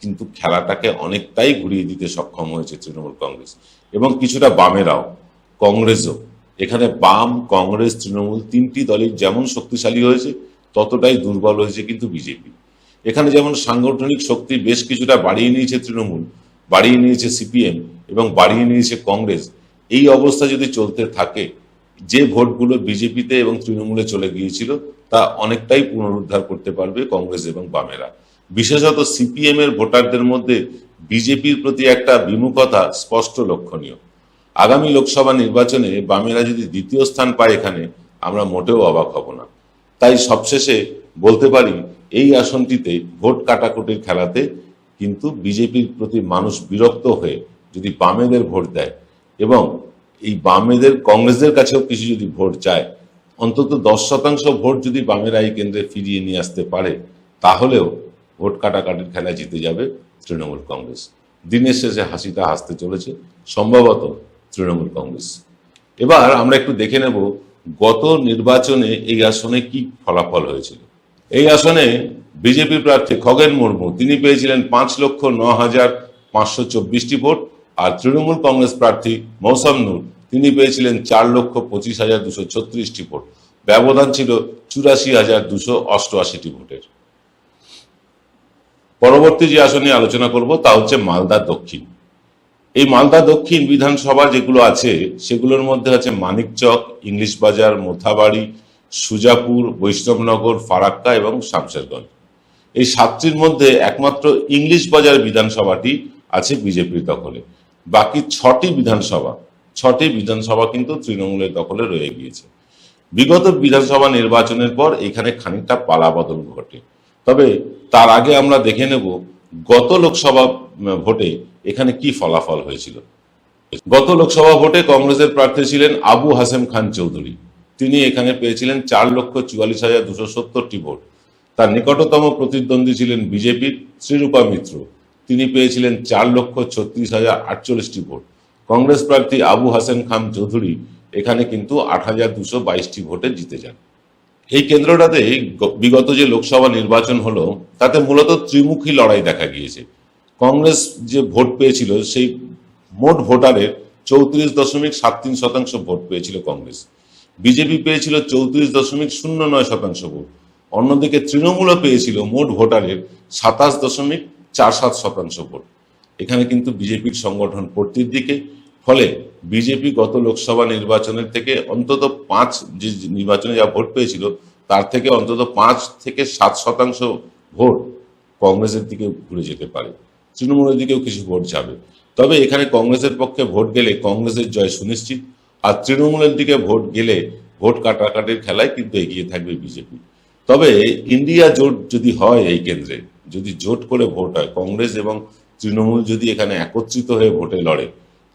কিন্তু খেলাটাকে অনেকটাই ঘুরিয়ে দিতে সক্ষম হয়েছে তৃণমূল কংগ্রেস এবং কিছুটা বামেরাও, কংগ্রেসও। এখানে বাম, কংগ্রেস, তৃণমূল তিনটি দলই যেমন শক্তিশালী হয়েছে ততটাই দুর্বল হয়েছে কিন্তু বিজেপি। এখানে যেমন সাংগঠনিক শক্তি বেশ কিছুটা বাড়িয়ে নিয়েছে তৃণমূল, বাড়িয়ে নিয়েছে সিপিএম এবং বাড়িয়ে নিয়েছে কংগ্রেস। এই অবস্থা যদি চলতে থাকে, যে ভোটগুলো বিজেপিতে এবং তৃণমূলে চলে গিয়েছিল তা অনেকটাই পুনরুদ্ধার করতে পারবে কংগ্রেস এবং বামেরা। বিশেষত সিপিএম এর ভোটারদের মধ্যে বিজেপির প্রতি একটা বিমুখতা স্পষ্ট লক্ষণীয়। আগামী লোকসভা নির্বাচনে বামেরা যদি দ্বিতীয় স্থান পায় এখানে, আমরা মোটেও অবাক হব না। তাই সবশেষে বলতে পারি, এই আসনটিতে ভোট কাটাকুটির খেলাতে কিন্তু বিজেপির প্রতি মানুষ বিরক্ত হয়ে যদি বামেদের ভোট দেয় এবং এই বামেদের কংগ্রেসের কাছেও কিছু যদি ভোট চায়, অন্তত 10% ভোট যদি বামেরা এই কেন্দ্রে ফিরিয়ে নিয়ে আসতে পারে, তাহলেও ভোট কাটাকাটির খেলায় জিতে যাবে তৃণমূল কংগ্রেস। দিনের শেষে হাসিটা হাসতে চলেছে সম্ভবত তৃণমূল কংগ্রেস। এবার আমরা একটু দেখে নেব গত নির্বাচনে এই আসনে কি ফলাফল হয়েছিল। এই আসনে বিজেপি প্রার্থী খগেন মুর্মু তিনি পেয়েছিলেন 5,09,524টি ভোট, আর তৃণমূল কংগ্রেস প্রার্থী মৌসম নূর তিনি পেয়েছিলেন 4,25,236টি ভোট। ব্যবধান ছিল 84,288টি ভোটের। পরবর্তী যে আসন নিয়ে আলোচনা করব তা হচ্ছে মালদা দক্ষিণ। এই মালদা দক্ষিণ বিধানসভা যেগুলো আছে সেগুলোর মধ্যে আছে মানিকচক, ইংলিশ বাজার, মোথাবাড়ি, সুজাপুর, বৈষ্ণবনগর, ফারাক্কা এবং শামশেরগঞ্জ। এই 7টির মধ্যে একমাত্র ইংলিশ বাজার বিধানসভাটি আছে বিজেপির দখলে। বাকি 6টি বিধানসভা কিন্তু তৃণমূলের দখলে রয়ে গিয়েছে। বিগত বিধানসভা নির্বাচনের পর এখানে খানিকটা পালাবদল ঘটে। তবে তার আগে আমরা দেখে নেব গত লোকসভা ভোটে এখানে কি ফলাফল হয়েছিল। গত লোকসভা ভোটে কংগ্রেসের প্রার্থী ছিলেন আবু হাসেম খান চৌধুরী। তিনি এখানে পেয়েছিলেন 4,44,270টি ভোট। তার নিকটতম প্রতিদ্বন্দ্বী ছিলেন বিজেপির শ্রীরূপা মিত্র। তিনি পেয়েছিলেন 4,36,048টি ভোট। কংগ্রেস প্রার্থী আবু হাসেম খান চৌধুরী এখানে কিন্তু 8,222টি ভোটে জিতে যান। এই কেন্দ্রটাতে বিগত যে লোকসভা নির্বাচন হলো তাতে মূলত ত্রিমুখী লড়াই দেখা গিয়েছে। কংগ্রেস যে ভোট পেয়েছিল সেই মোট ভোটারের 34.73% ভোট পেয়েছিল কংগ্রেস। বিজেপি পেয়েছিল 34.09% ভোট। অন্যদিকে তৃণমূলও পেয়েছিল মোট ভোটারের 27.47% ভোট। এখানে কিন্তু বিজেপির সংগঠন পড়তির দিকে। ফলে বিজেপি গত লোকসভা নির্বাচনের থেকে অন্তত 5 যে নির্বাচনে যা ভোট পেয়েছিল তার থেকে অন্তত 5 থেকে 7% ভোট কংগ্রেসের দিকে ঘুরে যেতে পারে। তৃণমূলের দিকেও কিছু ভোট যাবে। তবে এখানে কংগ্রেসের পক্ষে ভোট গেলে কংগ্রেসের জয় সুনিশ্চিত, আর তৃণমূলের দিকে ভোট গেলে ভোট কাটাকাটির খেলায় কিন্তু এগিয়ে থাকবে বিজেপি। তবে ইন্ডিয়া জোট যদি হয়, এই কেন্দ্রে যদি জোট করে ভোট হয়, কংগ্রেস এবং তৃণমূল যদি এখানে একত্রিত হয়ে ভোটে লড়ে,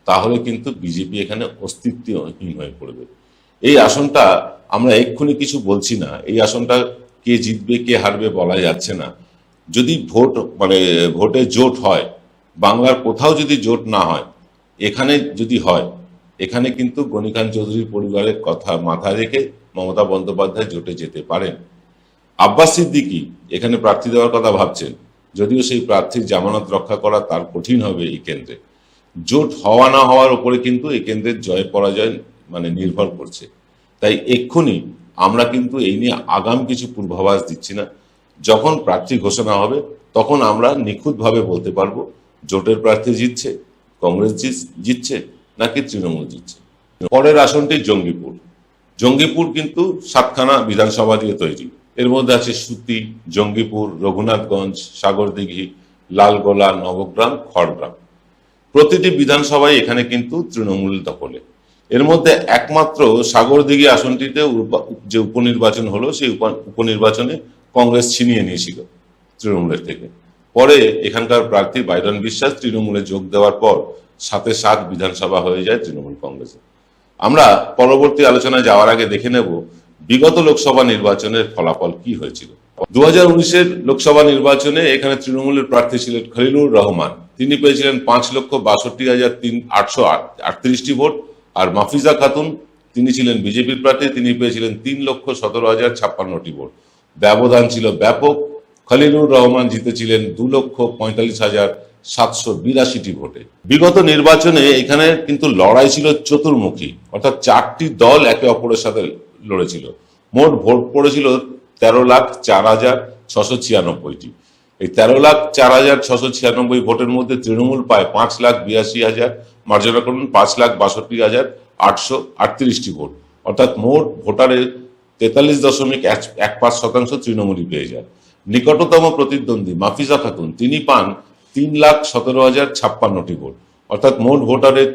তাহলে কিন্তু বিজেপি এখানে অস্তিত্বহীন হয়ে পড়বে। এই আসনটা আমরা এক্ষুনি কিছু বলছি না, এই আসনটা কে জিতবে কে হারবে বলা যাচ্ছে না। যদি ভোটে জোট হয়, বাংলার কোথাও যদি জোট না হয়, এখানে যদি হয়, এখানে কিন্তু গনি খান চৌধুরীর পরিবারের কথা মাথায় রেখে মমতা বন্দ্যোপাধ্যায় জোটে যেতে পারেন। আব্বাস সিদ্দিকী এখানে প্রার্থী দেওয়ার কথা ভাবছেন, যদিও সেই প্রার্থীর জামানত রক্ষা করা তার কঠিন হবে এই কেন্দ্রে। জোট হওয়া না হওয়ার উপরে কিন্তু এই কেন্দ্রের জয় পরাজয় নির্ভর করছে। তাই এক্ষুনি আমরা কিন্তু এই নিয়ে আগাম কিছু পূর্বাভাস দিচ্ছি না। যখন প্রার্থী ঘোষণা হবে তখন আমরা নিখুঁতভাবে বলতে পারবো জোটের প্রার্থী জিতছে, কংগ্রেস জিতছে নাকি তৃণমূল জিতছে। পরের আসনটি জঙ্গিপুর। জঙ্গিপুর কিন্তু 7খানা বিধানসভা দিয়ে তৈরি। এর মধ্যে আছে সুতি, জঙ্গিপুর, রঘুনাথগঞ্জ, সাগরদিঘি, লালগোলা, নবগ্রাম, খড়গ্রাম। প্রতিটি বিধানসভায় এখানে কিন্তু তৃণমূল দখলে। এর মধ্যে একমাত্র সাগরদিঘি আসনটিতে যে উপনির্বাচন হলো সেই উপনির্বাচনে কংগ্রেস ছিনিয়ে নিয়েছিল তৃণমূলের থেকে। পরে এখানকার প্রার্থী বাইরন বিশ্বাস তৃণমূলে যোগ দেওয়ার পর 7 বিধানসভা হয়ে যায় তৃণমূল কংগ্রেসে। আমরা পরবর্তী আলোচনায় যাওয়ার আগে দেখে নেব বিগত লোকসভা নির্বাচনের ফলাফল কি হয়েছিল। 2019-এর লোকসভা নির্বাচনে এখানে তৃণমূলের প্রার্থী ছিলেন খলিলুর রহমান। তিনি পেয়েছিলেন 5,62,838টি ভোট। আর মাফিজা খাতুন তিনি ছিলেন বিজেপির প্রার্থী, তিনি পেয়েছিলেন 3,17,056টি ভোট। ব্যবধান ছিল ব্যাপক, খলিলুর রহমান জিতেছিলেন 2,45,782টি ভোটে। বিগত নির্বাচনে এখানে কিন্তু লড়াই ছিল চতুর্মুখী, অর্থাৎ 4টি দল একে অপরের সাথে লড়েছিল। মোট ভোট পড়েছিল 13,04,696টি। এই 13,04,696 ভোটের মধ্যে তৃণমূল পায় 5,82,000, মার্জনা করুন 5,62,838টি ভোট, অর্থাৎ মোট ভোটারের 43.15% তৃণমূলই পেয়ে যায়। নিকটতম প্রতিদ্বন্দ্বী মাফিজা খাতুন তিনি পান 3,17,056টি ভোট, অর্থাৎ মোট ভোটারের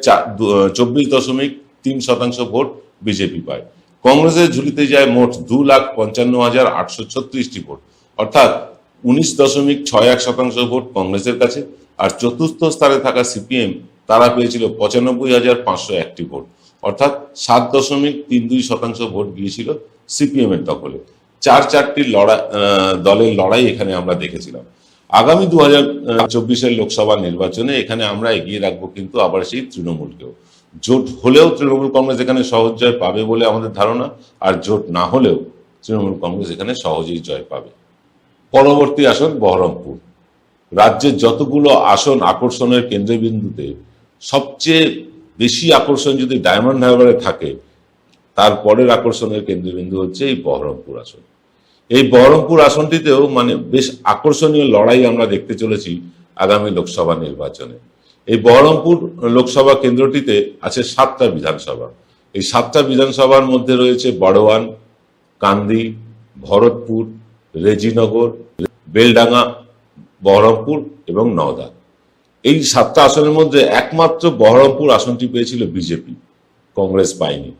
24.3% ভোট বিজেপি পায়। কংগ্রেসের ঝুলিতে যায় মোট 2,55,836টি ভোট, অর্থাৎ 19.61% ভোট কংগ্রেসের কাছে। আর চতুর্থ স্থানে থাকা সিপিএম তারা পেয়েছিল 95,501টি ভোট, অর্থাৎ 7.32% ভোট গিয়েছিল সিপিএম এর দখলে। চারটি দলের লড়াই এখানে আমরা দেখেছিলাম। আগামী 2024 লোকসভা নির্বাচনে এখানে আমরা এগিয়ে রাখবো কিন্তু আবার সেই তৃণমূলকেও। জোট হলেও তৃণমূল কংগ্রেস এখানে সহজ জয় পাবে বলে আমাদের ধারণা, আর জোট না হলেও তৃণমূল কংগ্রেস এখানে সহজেই জয় পাবে। পরবর্তী আসন বহরমপুর। রাজ্যের যতগুলো আসন আকর্ষণের কেন্দ্রবিন্দুতে সবচেয়ে বেশি আকর্ষণ যদি ডায়মন্ড হারবারে থাকে, তারপরের আকর্ষণের কেন্দ্রবিন্দু হচ্ছে এই বহরমপুর আসন। এই বহরমপুর আসনটিতেও বেশ আকর্ষণীয় লড়াই আমরা দেখতে চলেছি আগামী লোকসভা নির্বাচনে। এই বহরমপুর লোকসভা কেন্দ্রটিতে আছে 7টা বিধানসভা। এই 7টা বিধানসভার মধ্যে রয়েছে বড়ওয়ান, কান্দি, ভরতপুর, রেজিনগর, বেলডাঙ্গা, বহরমপুর এবং নওদা। এই 7টা আসনের মধ্যে একমাত্র বহরমপুর আসনটি পেয়েছিল বিজেপি, কংগ্রেস পায়নি।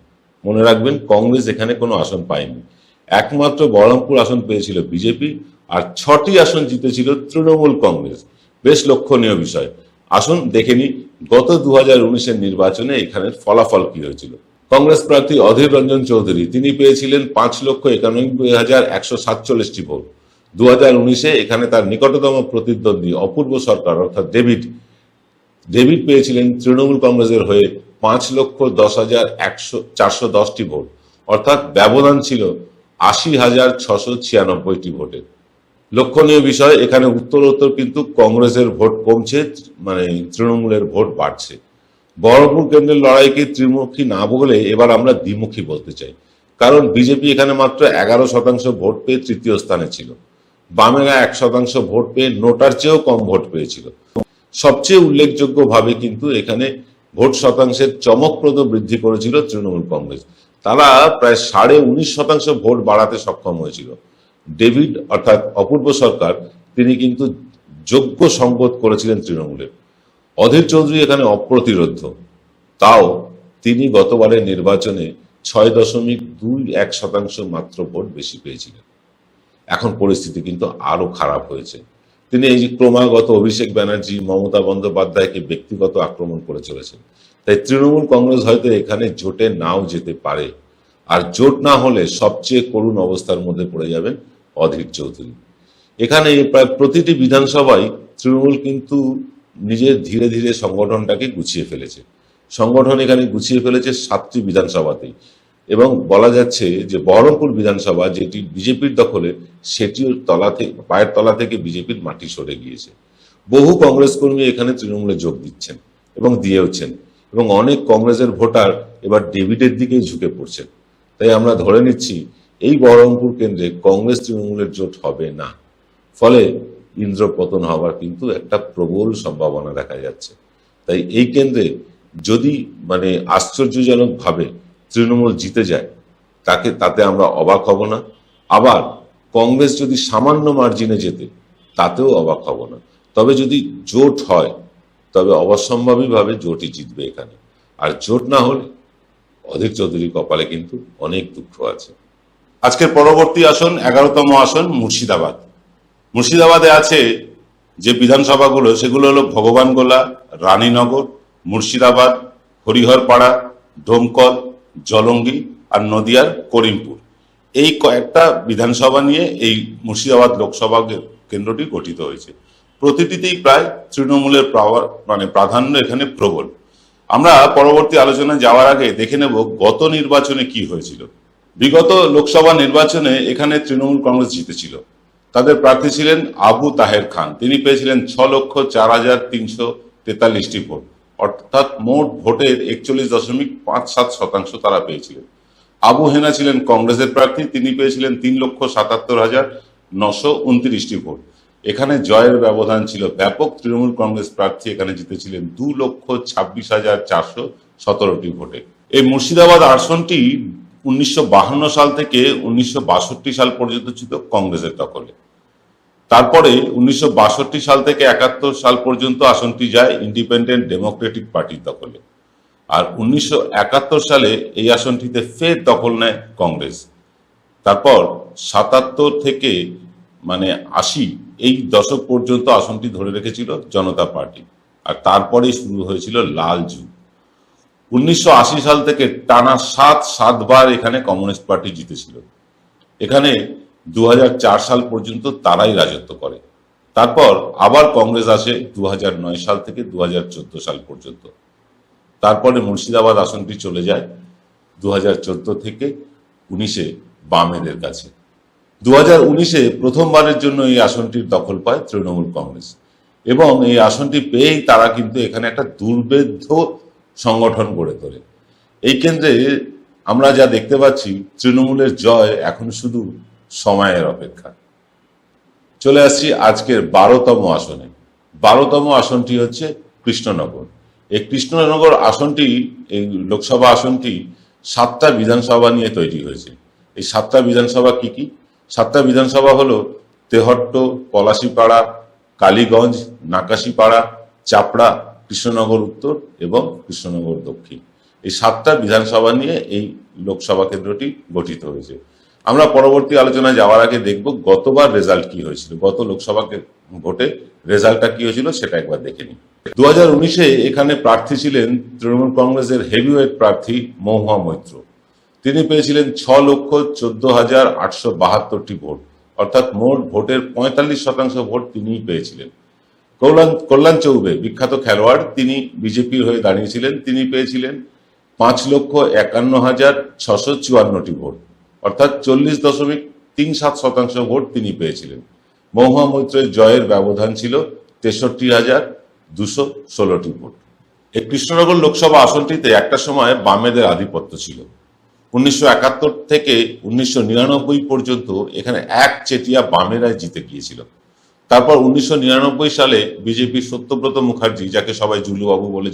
মনে রাখবেন, কংগ্রেস এখানে কোনো আসন পায়নি। একমাত্র বহরমপুর আসন পেয়েছিল বিজেপি, আর 6টি আসন জিতেছিল তৃণমূল কংগ্রেস। বেশ লক্ষণীয় বিষয়। আসুন দেখে নিই গত 2019 নির্বাচনে এখানের ফলাফল কি হয়েছিল। কংগ্রেস প্রার্থী অধীর রঞ্জন চৌধুরী তিনি পেয়েছিলেন 5,91,147টি ভোট। 2019 এখানে তার নিকটতম প্রতিদ্বন্দ্বী অপূর্ব সরকার অর্থাৎ ডেভিড পেয়েছিলেন তৃণমূল কংগ্রেসের হয়ে 5,10,410টি ভোট, অর্থাৎ ব্যবধান ছিল 80,696টি ভোটের। লক্ষণীয় বিষয়, এখানে উত্তরোত্তর কিন্তু কংগ্রেসের ভোট কমছে, তৃণমূলের ভোট বাড়ছে। বহরমপুর কেন্দ্রের লড়াইকে ত্রিমুখী না বলে এবার আমরা দ্বিমুখী বলতে চাই, কারণ বিজেপি এখানে মাত্র 11% ভোট পেয়ে তৃতীয় স্থানে ছিল। বামেরা 1% ভোট পেয়ে নোটার চেয়েও কম ভোট পেয়েছিল। সবচেয়ে উল্লেখযোগ্যভাবে কিন্তু এখানে ভোট শতাংশের চমকপ্রদ বৃদ্ধি করেছিল তৃণমূল কংগ্রেস। তারা প্রায় 19.5% ভোট বাড়াতে সক্ষম হয়েছিল। ডেভিড অর্থাৎ অপূর্ব সরকার তিনি কিন্তু যোগ্য সংগত করেছিলেন তৃণমূলের। অধীর চৌধুরী এখানে অপ্রতিরোধ্য, তাও তিনি গতবারের নির্বাচনে 6.21% মাত্র ভোট বেশি পেয়েছিলেন। এখন পরিস্থিতি কিন্তু আরো খারাপ হয়েছে। তিনি এই যে ক্রমাগত অভিষেক ব্যানার্জি, মমতা বন্দ্যোপাধ্যায়কে ব্যক্তিগত আক্রমণ করে চলেছেন। তাই তৃণমূল কংগ্রেস হয়তো এখানে জোটে নাও যেতে পারে, আর জোট না হলে সবচেয়ে করুণ অবস্থার মধ্যে পড়ে যাবেন অধীর চৌধুরী। এখানে প্রায় প্রতিটি বিধানসভায় তৃণমূল কিন্তু নিজের ধীরে ধীরে সংগঠনটাকে গুছিয়ে ফেলেছে। সংগঠন এখানে গুছিয়ে ফেলেছে 7টি বিধানসভাতেই, এবং বলা যাচ্ছে যে বহরমপুর বিধানসভা যেটি বিজেপির দখলে, সেটিও পায়ের তলা থেকে বিজেপির মাটি সরে গিয়েছে। বহু কংগ্রেস কর্মী এখানে তৃণমূলে যোগ দিচ্ছেন এবং দিয়েওছেন, এবং অনেক কংগ্রেসের ভোটার এবার ডেভিডের দিকেই ঝুঁকে পড়ছেন। তাই আমরা ধরে নিচ্ছি এই বহরমপুর কেন্দ্রে কংগ্রেস তৃণমূলের জোট হবে না, ফলে ইন্দ্রপতন হওয়ার কিন্তু একটা প্রবল সম্ভাবনা দেখা যাচ্ছে। তাই এই কেন্দ্রে যদি আশ্চর্যজনকভাবে তৃণমূল জিতে যায়, তাতে আমরা অবাক হব না। আবার কংগ্রেস যদি সামান্য মার্জিনে যেতে, তাতেও অবাক হব না। তবে যদি জোট হয়, তবে অবশ্যম্ভাবীভাবে জোটই জিতবে এখানে। আর জোট না হলে অধীর চৌধুরী কপালে কিন্তু অনেক দুঃখ আছে। আজকের পরবর্তী আসন 11তম আসন মুর্শিদাবাদ। মুর্শিদাবাদে আছে যে বিধানসভাগুলো, সেগুলো হলো ভগবানগোলা, রানীনগর, মুর্শিদাবাদ, হরিহরপাড়া, ডোমকল, জলঙ্গি আর নদিয়ার করিমপুর। এই কয়েকটা বিধানসভা নিয়ে এই মুর্শিদাবাদ লোকসভা কেন্দ্রটি গঠিত হয়েছে। প্রতিটিতেই প্রায় তৃণমূলের প্রাধান্য এখানে প্রবল। আমরা পরবর্তী আলোচনায় যাওয়ার আগে দেখে নেব গত নির্বাচনে কি হয়েছিল। বিগত লোকসভা নির্বাচনে এখানে তৃণমূল কংগ্রেস জিতেছিল। তাদের প্রার্থী ছিলেন আবু তাহের খান। তিনি পেয়েছিলেন 6,04,343টি ভোট, অর্থাৎ মোট ভোটের 41.57% তারা পেয়েছিলেন। আবু হেনা ছিলেন কংগ্রেসের প্রার্থী, তিনি পেয়েছিলেন 3,77,929টি ভোট। এখানে জয়ের ব্যবধান ছিল ব্যাপক। তৃণমূল কংগ্রেস প্রার্থী এখানে জিতেছিলেন 2,26,417টি ভোটে। এই মুর্শিদাবাদ আসনটি 1952 সাল থেকে 1962 সাল পর্যন্ত ছিল কংগ্রেসের দখলে। তারপরে 1962 সাল থেকে 71 সাল পর্যন্ত আসনটি যায় ইন্ডিপেন্ডেন্ট ডেমোক্রেটিক পার্টির দখলে। আর 1971 সালে এই আসনটিতে ফের দখল নেয় কংগ্রেস। তারপর 77 থেকে 80 এই দশক পর্যন্ত আসনটি ধরে রেখেছিল জনতা পার্টি। আর তারপরেই শুরু হয়েছিল লাল যুগ। 1980 সাল থেকে টানা সাতবার এখানে কমিউনিস্ট পার্টি জিতেছিল। এখানে 2004 সাল পর্যন্ত তারাই রাজত্ব করে। তারপর আবার কংগ্রেস আসে 2009 সাল থেকে 2014 সাল পর্যন্ত। তারপরে মুর্শিদাবাদ আসনটি চলে যায় 2014 থেকে 19-এ বামেদের কাছে। 2019-এ প্রথমবারের জন্য এই আসনটির দখল পায় তৃণমূল কংগ্রেস, এবং এই আসনটি পেয়েই তারা কিন্তু এখানে একটা দুর্ভেদ্য সংগঠন গড়ে তোলে। এই কেন্দ্রে আমরা যা দেখতে পাচ্ছি, তৃণমূলের জয় এখন শুধু সময়ের অপেক্ষা। চলে আসছি আজকের 12তম আসনে। 12তম আসনটি হচ্ছে কৃষ্ণনগর। এই কৃষ্ণনগর আসনটি, এই লোকসভা আসনটি 7টা বিধানসভা নিয়ে তৈরি হয়েছে। এই 7টা বিধানসভা কি কি? 7টা বিধানসভা হলো তেহট্ট, পলাশীপাড়া, কালীগঞ্জ, নাকাশীপাড়া, চাপড়া, কৃষ্ণনগর উত্তর এবং কৃষ্ণনগর দক্ষিণ। এই 7টা বিধানসভা নিয়ে এই লোকসভা কেন্দ্রটি গঠিত হয়েছে। আমরা পরবর্তী আলোচনায় যাওয়ার আগে দেখব গতবার রেজাল্ট কি হয়েছিল, গত লোকসভা ভোটে রেজাল্টটা কি হয়েছিল সেটা একবার দেখে নিই। 2019-এ এখানে প্রার্থী ছিলেন তৃণমূল কংগ্রেসের হেভিওয়েট প্রার্থী মহুয়া মৈত্র। তিনি পেয়েছিলেন 6,14,872টি ভোট, অর্থাৎ মোট ভোটের 45% ভোট তিনিই পেয়েছিলেন। কল্যাণ চৌবে, বিখ্যাত খেলোয়াড়, তিনি বিজেপির হয়ে দাঁড়িয়েছিলেন। তিনি পেয়েছিলেন 5,51,654টি ভোট, অর্থাৎ 40.37% ভোট তিনি পেয়েছিলেন। মহুয়া মৈত্রের জয়ের ব্যবধান ছিল 63,216টি ভোট। এই কৃষ্ণনগর লোকসভা আসনটিতে একটা সময় বামেদের আধিপত্য ছিল। 1971 থেকে 1999 পর্যন্ত এখানে একচেটিয়া বামেরাই জিতে গিয়েছিল। তারপর 1999 সালে বিজেপির সত্যব্রত মুখার্জি, যাকে সবাই জুলুবাবু বলে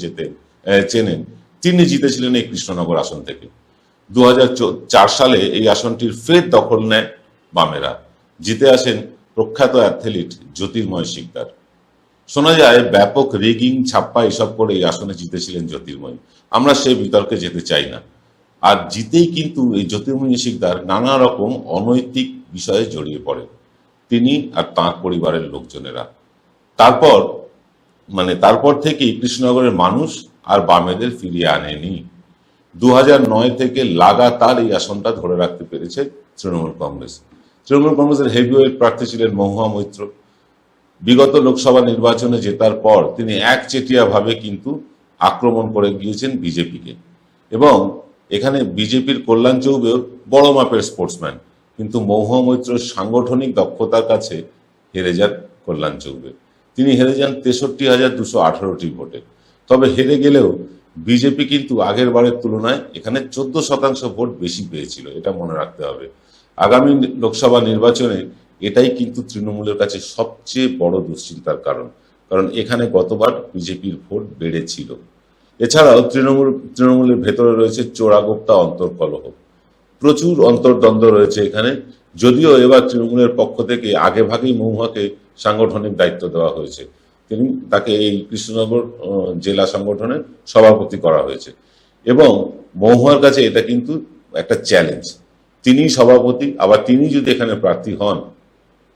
চেনেন, তিনি জিতেছিলেন এই কৃষ্ণনগর আসন থেকে। 2004 সালে এই আসনটির ফের দখল নেয় বামেরা। জিতে আসেন প্রখ্যাত অ্যাথলিট জ্যোতির্ময় শিকদার। শোনা যায় ব্যাপক রেগিং, ছাপ্পা এসব করে এই আসনে জিতেছিলেন জ্যোতির্ময়। আমরা সেই বিতর্কে যেতে চাই না। আর জিতেই কিন্তু এই জ্যোতির্ময় শিকদার নানা রকম অনৈতিক বিষয়ে জড়িয়ে পড়েন, তিনি আর তাঁর পরিবারের লোকজনেরা। তারপর থেকেই কৃষ্ণনগরের মানুষ আর বামেদের ফিরিয়ে আনেনি। 2009 থেকে লাগাতার এই আসনটা ধরে রাখতে পেরেছে তৃণমূল কংগ্রেস। তৃণমূল কংগ্রেসের হেভিওয়েট প্রার্থী ছিলেন মহুয়া মৈত্র। বিগত লোকসভা নির্বাচনে জেতার পর তিনি একচেটিয়াভাবে কিন্তু আক্রমণ করে গিয়েছেন বিজেপিকে, এবং এখানে বিজেপির কল্যাণ চৌবেও বড় মাপের স্পোর্টসম্যান, কিন্তু মহুয়া মৈত্রের সাংগঠনিক দক্ষতার কাছে হেরে যান কল্যাণ চৌবে। তিনি হেরে যান 63,218টি ভোটে। তবে হেরে গেলেও বিজেপি কিন্তু আগের বারের তুলনায় এখানে 14% ভোট বেশি পেয়েছিল, এটা মনে রাখতে হবে। আগামী লোকসভা নির্বাচনে এটাই কিন্তু তৃণমূলের কাছে সবচেয়ে বড় দুশ্চিন্তার কারণ এখানে গতবার বিজেপির ভোট বেড়েছিল। এছাড়াও তৃণমূলের ভেতরে রয়েছে চোরাগোপ্তা অন্তর্কলহ, প্রচুর অন্তর্দ্বন্দ্ব রয়েছে এখানে। যদিও এবার তৃণমূলের পক্ষ থেকে আগে ভাগেই মহুয়াকে সাংগঠনিক দায়িত্ব দেওয়া হয়েছে, তাকে এই কৃষ্ণনগর জেলা সংগঠনের সভাপতি করা হয়েছে, এবং মহুয়ার কাছে এটা কিন্তু একটা চ্যালেঞ্জ। তিনি সভাপতি, আবার তিনি যদি এখানে প্রার্থী হন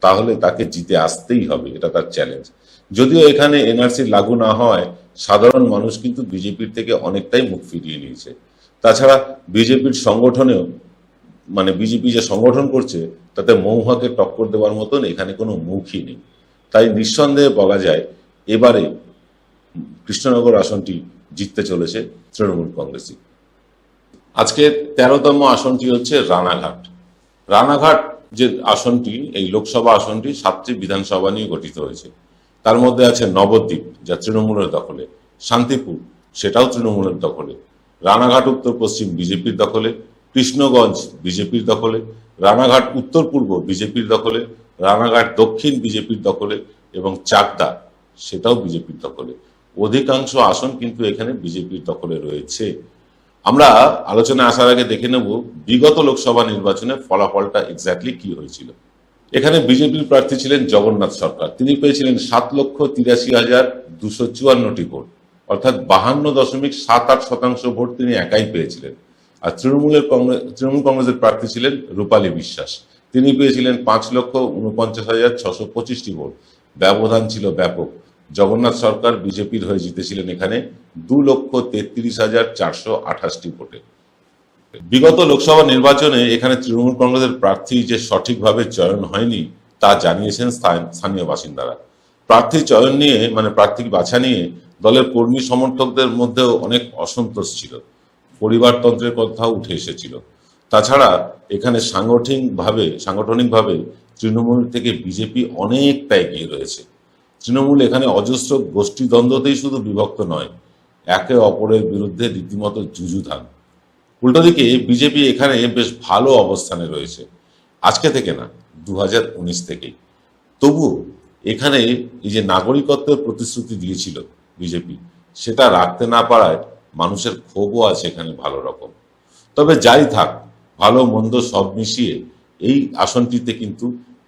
তাহলে তাকে জিতে আসতেই হবে, এটা তার চ্যালেঞ্জ। যদিও এখানে এনআরসি লাগু না হয়, সাধারণ মানুষ কিন্তু বিজেপির থেকে অনেকটাই মুখ ফিরিয়ে নিয়েছে। তাছাড়া বিজেপির সংগঠনেও, বিজেপি যে সংগঠন করছে তাতে মহুয়াকে টক্কর দেওয়ার মতন এখানে কোনো মুখই নেই। তাই নিঃসন্দেহে বলা যায় এবারে কৃষ্ণনগর আসনটি জিততে চলেছে তৃণমূল কংগ্রেসই। আজকের 13তম আসনটি হচ্ছে রানাঘাট। রানাঘাট যে আসনটি, এই লোকসভা আসনটি 7টি বিধানসভা নিয়ে গঠিত হয়েছে। তার মধ্যে আছে নবদ্বীপ, যা তৃণমূলের দখলে, শান্তিপুর, সেটাও তৃণমূলের দখলে, রানাঘাট উত্তর পশ্চিম বিজেপির দখলে, কৃষ্ণগঞ্জ বিজেপির দখলে, রানাঘাট উত্তর পূর্ব বিজেপির দখলে, রানাঘাট দক্ষিণ বিজেপির দখলে এবং চাকদা, সেটাও বিজেপির দখলে। অধিকাংশ আসন কিন্তু এখানে বিজেপির দখলে রয়েছে। আমরা আলোচনায় আসার আগে দেখে নেব বিগত লোকসভা নির্বাচনে ফলাফলটা এক্স্যাক্টলি কি হয়েছিল। এখানে বিজেপির প্রার্থী ছিলেন জগন্নাথ সরকার। তিনি পেয়েছিলেন 7,83,254টি ভোট, অর্থাৎ 52.78% ভোট তিনি একাই পেয়েছিলেন। আর তৃণমূল কংগ্রেসের প্রার্থী ছিলেন রূপালী বিশ্বাস। তিনি পেয়েছিলেন 5,49,625টি ভোট। ব্যবধান ছিল ব্যাপক। জগন্নাথ সরকার বিজেপির হয়ে জিতেছিলেন এখানে 2,33,428টি ভোটে। বিগত লোকসভা নির্বাচনে এখানে তৃণমূল কংগ্রেসের প্রার্থী যে সঠিকভাবে চয়ন হয়নি তা জানিয়েছেন স্থানীয় বাসিন্দারা। প্রার্থী চয়ন নিয়ে, মানে প্রার্থী বাছা নিয়ে দলের কর্মী সমর্থকদের মধ্যেও অনেক অসন্তোষ ছিল। পরিবারতন্ত্রের কথাও উঠে এসেছিল। তাছাড়া এখানে সাংগঠনিকভাবে তৃণমূল থেকে বিজেপি অনেকটা এগিয়ে রয়েছে। তৃণমূল এখানে অজস্র গোষ্ঠীদ্বন্দ্বতেই শুধু বিভক্ত নয়, একে অপরের বিরুদ্ধে রীতিমতো যুযুধান। উল্টো দিকে বিজেপি এখানে বেশ ভালো অবস্থানে রয়েছে, আজকে থেকে না, 2019 থেকেই। তবুও এখানে এই যে নাগরিকত্বের প্রতিশ্রুতি দিয়েছিল বিজেপি, সেটা রাখতে না পারায় মানুষের ক্ষোভও আছে এখানে ভালো রকম। তবে যাই থাক, ভালো মন্দ সব মিশিয়ে এই আসনটিতে কিন্তু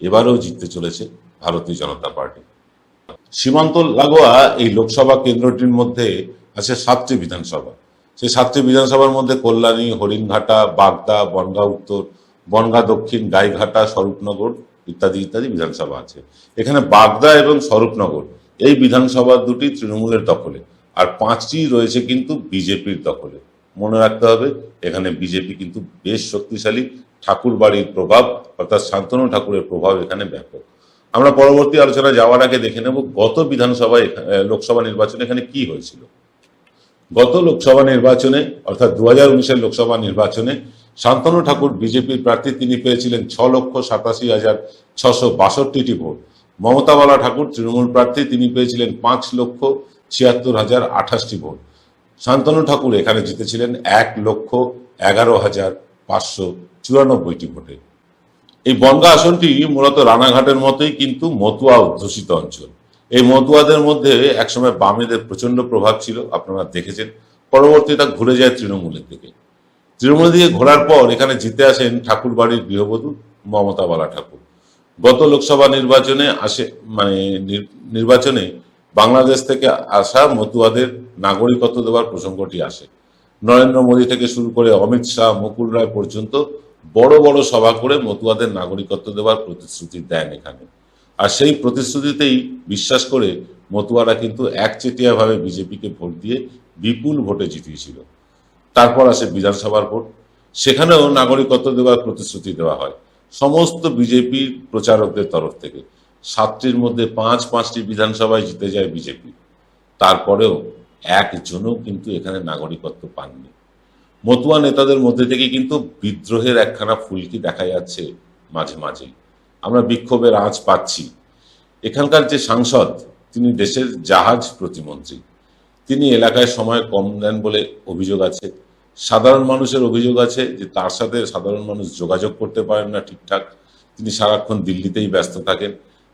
এবারেও জিততে চলেছে ভারতীয় জনতা পার্টি। সীমান্ত লাগোয়া এই লোকসভা কেন্দ্রটির মধ্যে আছে 7টি বিধানসভা। সেই 7টি বিধানসভার মধ্যে কল্যাণী, হরিণঘাটা, বাগদা, বনগাঁ উত্তর, বনগাঁ দক্ষিণ, গাইঘাটা, স্বরূপনগর ইত্যাদি ইত্যাদি বিধানসভা আছে। এখানে বাগদা এবং স্বরূপনগর এই বিধানসভা দুটি তৃণমূলের দখলে, আর 5টি রয়েছে কিন্তু বিজেপির দখলে। মনে রাখতে হবে এখানে বিজেপি কিন্তু বেশ শক্তিশালী। ঠাকুর বাড়ির প্রভাব, অর্থাৎ শান্তনু ঠাকুরের প্রভাব এখানে ব্যাপক। আমরা পরবর্তী আলোচনায় যাওয়ার আগে দেখে নেব গত লোকসভা নির্বাচনে এখানে কি হয়েছিল। গত লোকসভা নির্বাচনে, অর্থাৎ 2019-এর লোকসভা নির্বাচনে শান্তনু ঠাকুর বিজেপির প্রার্থী, তিনি পেয়েছিলেন 6,87,662টি ভোট। মমতা বালা ঠাকুর তৃণমূল প্রার্থী, তিনি পেয়েছিলেন 5,76,028টি ভোট। শান্তনু ঠাকুর এখানে জিতেছিলেন 1,11,594টি ভোটে। এই বনগাঁ আসনটি মূলত রানাঘাটের মতোই কিন্তু মতুয়া অধ্যুষিত অঞ্চল। এই মতুয়াদের মধ্যে একসময় বামেদের প্রচন্ড প্রভাব ছিল, আপনারা দেখেছেন। পরবর্তীতে ঘুরে যায় তৃণমূলের দিকে। তৃণমূলের দিকে ঘোরার পর এখানে জিতে আসেন ঠাকুর বাড়ির গৃহবধূ মমতা বালা ঠাকুর। গত লোকসভা নির্বাচনে বাংলাদেশ থেকে আসা মতুয়াদের নাগরিকত্ব দেওয়ার প্রসঙ্গটি আসে। নরেন্দ্র মোদী থেকে শুরু করে অমিত শাহ, মুকুল রায় পর্যন্ত বড় বড় সভা করে মতুয়াদের নাগরিকত্ব দেওয়ার প্রতিশ্রুতি দেন এখানে। আর সেই প্রতিশ্রুতিতেই বিশ্বাস করে মতুয়ারা কিন্তু একচেটিয়াভাবে বিজেপিকে ভোট দিয়ে বিপুল ভোটে জিতিয়েছিল। তারপর আসে বিধানসভার ভোট, সেখানেও নাগরিকত্ব দেওয়ার প্রতিশ্রুতি দেওয়া হয় সমস্ত বিজেপির প্রচারকদের তরফ থেকে। 7টির মধ্যে 5টি বিধানসভায় জিতে যায় বিজেপি। তারপরেও একজনও কিন্তু এখানে নাগরিকত্ব পাননি। মতুয়া নেতাদের মধ্যে থেকে কিন্তু বিদ্রোহের একখানা ফুলকি দেখা যাচ্ছে মাঝে মাঝেই। আমরা বিক্ষোভের আঁচ পাচ্ছি। এখানকার যে সাংসদ, তিনি দেশের জাহাজ প্রতিমন্ত্রী। তিনি এলাকায় সময় কম দেন বলে অভিযোগ আছে। সাধারণ মানুষের অভিযোগ আছে যে তার সাথে সাধারণ মানুষ যোগাযোগ করতে পারেন না ঠিকঠাক। তিনি সারাক্ষণ দিল্লিতেই ব্যস্ত থাকেন।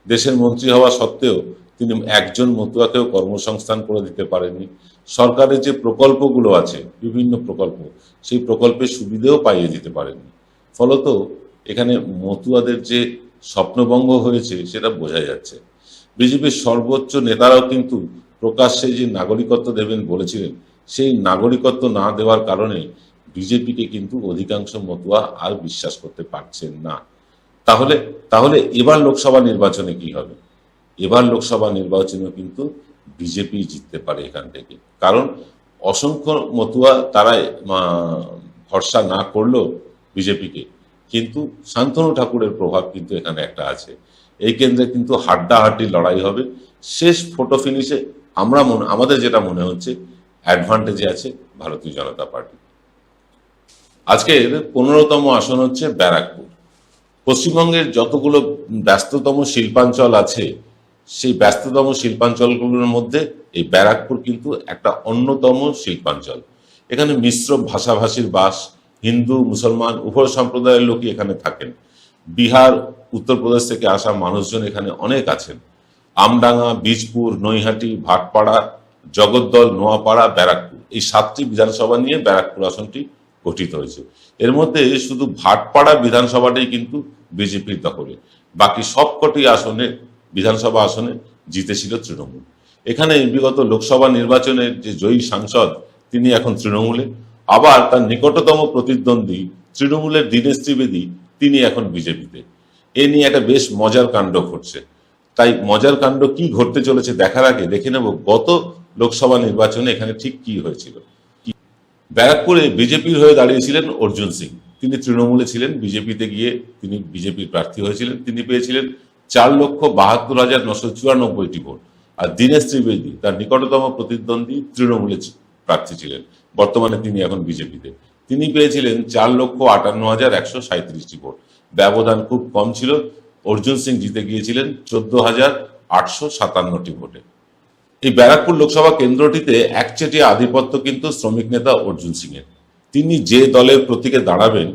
দেশের মন্ত্রী হওয়া সত্ত্বেও তিনি একজন মতুয়াকেও কর্মসংস্থান করে দিতে পারেননি। সরকারের যে প্রকল্পগুলো আছে, বিভিন্ন প্রকল্প, সেই প্রকল্পের সুবিধেও পাইয়ে দিতে পারেননি। ফলত এখানে মতুয়াদের যে স্বপ্নভঙ্গ হয়েছে সেটা বোঝা যাচ্ছে। বিজেপির সর্বোচ্চ নেতারাও কিন্তু প্রকাশ্যে যে নাগরিকত্ব দেবেন বলেছিলেন, সেই নাগরিকত্ব না দেওয়ার কারণে বিজেপিকে কিন্তু অধিকাংশ মতুয়া আর বিশ্বাস করতে পারছেন না। তাহলে এবার লোকসভা নির্বাচনে কি হবে? এবার লোকসভা নির্বাচনে কিন্তু বিজেপি জিততে পারে এখান থেকে। কারণ অসংখ্য মতুয়া তারা ভরসা না করলেও বিজেপিকে, কিন্তু শান্তনু ঠাকুরের প্রভাব কিন্তু এখানে একটা আছে। এই কেন্দ্রে কিন্তু হাড্ডাহাড্ডি লড়াই হবে। শেষ ফটো ফিনিশে আমাদের যেটা মনে হচ্ছে, অ্যাডভান্টেজে আছে ভারতীয় জনতা পার্টি। আজকের 15তম আসন হচ্ছে ব্যারাকপুর। পশ্চিমবঙ্গের যতগুলো ব্যস্ততম শিল্পাঞ্চল আছে, সেই ব্যস্ততম শিল্পাঞ্চলগুলোর মধ্যে এই ব্যারাকপুর কিন্তু একটা অন্যতম শিল্পাঞ্চল। এখানে মিশ্র ভাষাভাষীর বাস, হিন্দু মুসলমান উভয় সম্প্রদায়ের লোকই এখানে থাকেন। বিহার, উত্তরপ্রদেশ থেকে আসা মানুষজন এখানে অনেক আছেন। আমডাঙ্গা, বীজপুর, নৈহাটি, ভাটপাড়া, জগদ্দল, নোয়াপাড়া, ব্যারাকপুর, এই 7টি বিধানসভা নিয়ে ব্যারাকপুর আসনটি গঠিত হয়েছে। এর মধ্যে শুধু ভাটপাড়া বিধানসভাটাই কিন্তু বিজেপির দখলে, বাকি সবকটি আসনে বিধানসভা আসনে জিতেছিল তৃণমূল। এখানে বিগত লোকসভা নির্বাচনের যে জয়ী সাংসদ, তিনি এখন তৃণমূলে, আবার তার নিকটতম প্রতিদ্বন্দ্বী তৃণমূলের দীনেশ ত্রিবেদী, তিনি এখন বিজেপিতে। এ নিয়ে একটা বেশ মজার কাণ্ড ঘটছে। তাই মজার কাণ্ড কি ঘটতে চলেছে দেখার আগে দেখে নেব গত লোকসভা নির্বাচনে এখানে ঠিক কি হয়েছিল। ব্যারাকপুরে বিজেপির হয়ে দাঁড়িয়েছিলেন অর্জুন সিং। তিনি তৃণমূলে ছিলেন, বিজেপিতে গিয়ে তিনি বিজেপির প্রার্থী হয়েছিলেন। তিনি পেয়েছিলেন 4,72,994টি ভোট। আর দীনেশ ত্রিবেদী, তার নিকটতম প্রতিদ্বন্দ্বী, তৃণমূলে প্রার্থী ছিলেন, বর্তমানে তিনি এখন বিজেপিতে। তিনি পেয়েছিলেন 4,58,137টি ভোট। ব্যবধান খুব কম ছিল। অর্জুন সিং জিতে গিয়েছিলেন 14,857টি ভোটে। এই ব্যারাকপুর লোকসভা কেন্দ্রটিতে একচেটিয়া আধিপত্য কিন্তু শ্রমিক নেতা অর্জুন সিং এর। তিনি যে দলের প্রতীকে দাঁড়াবেন,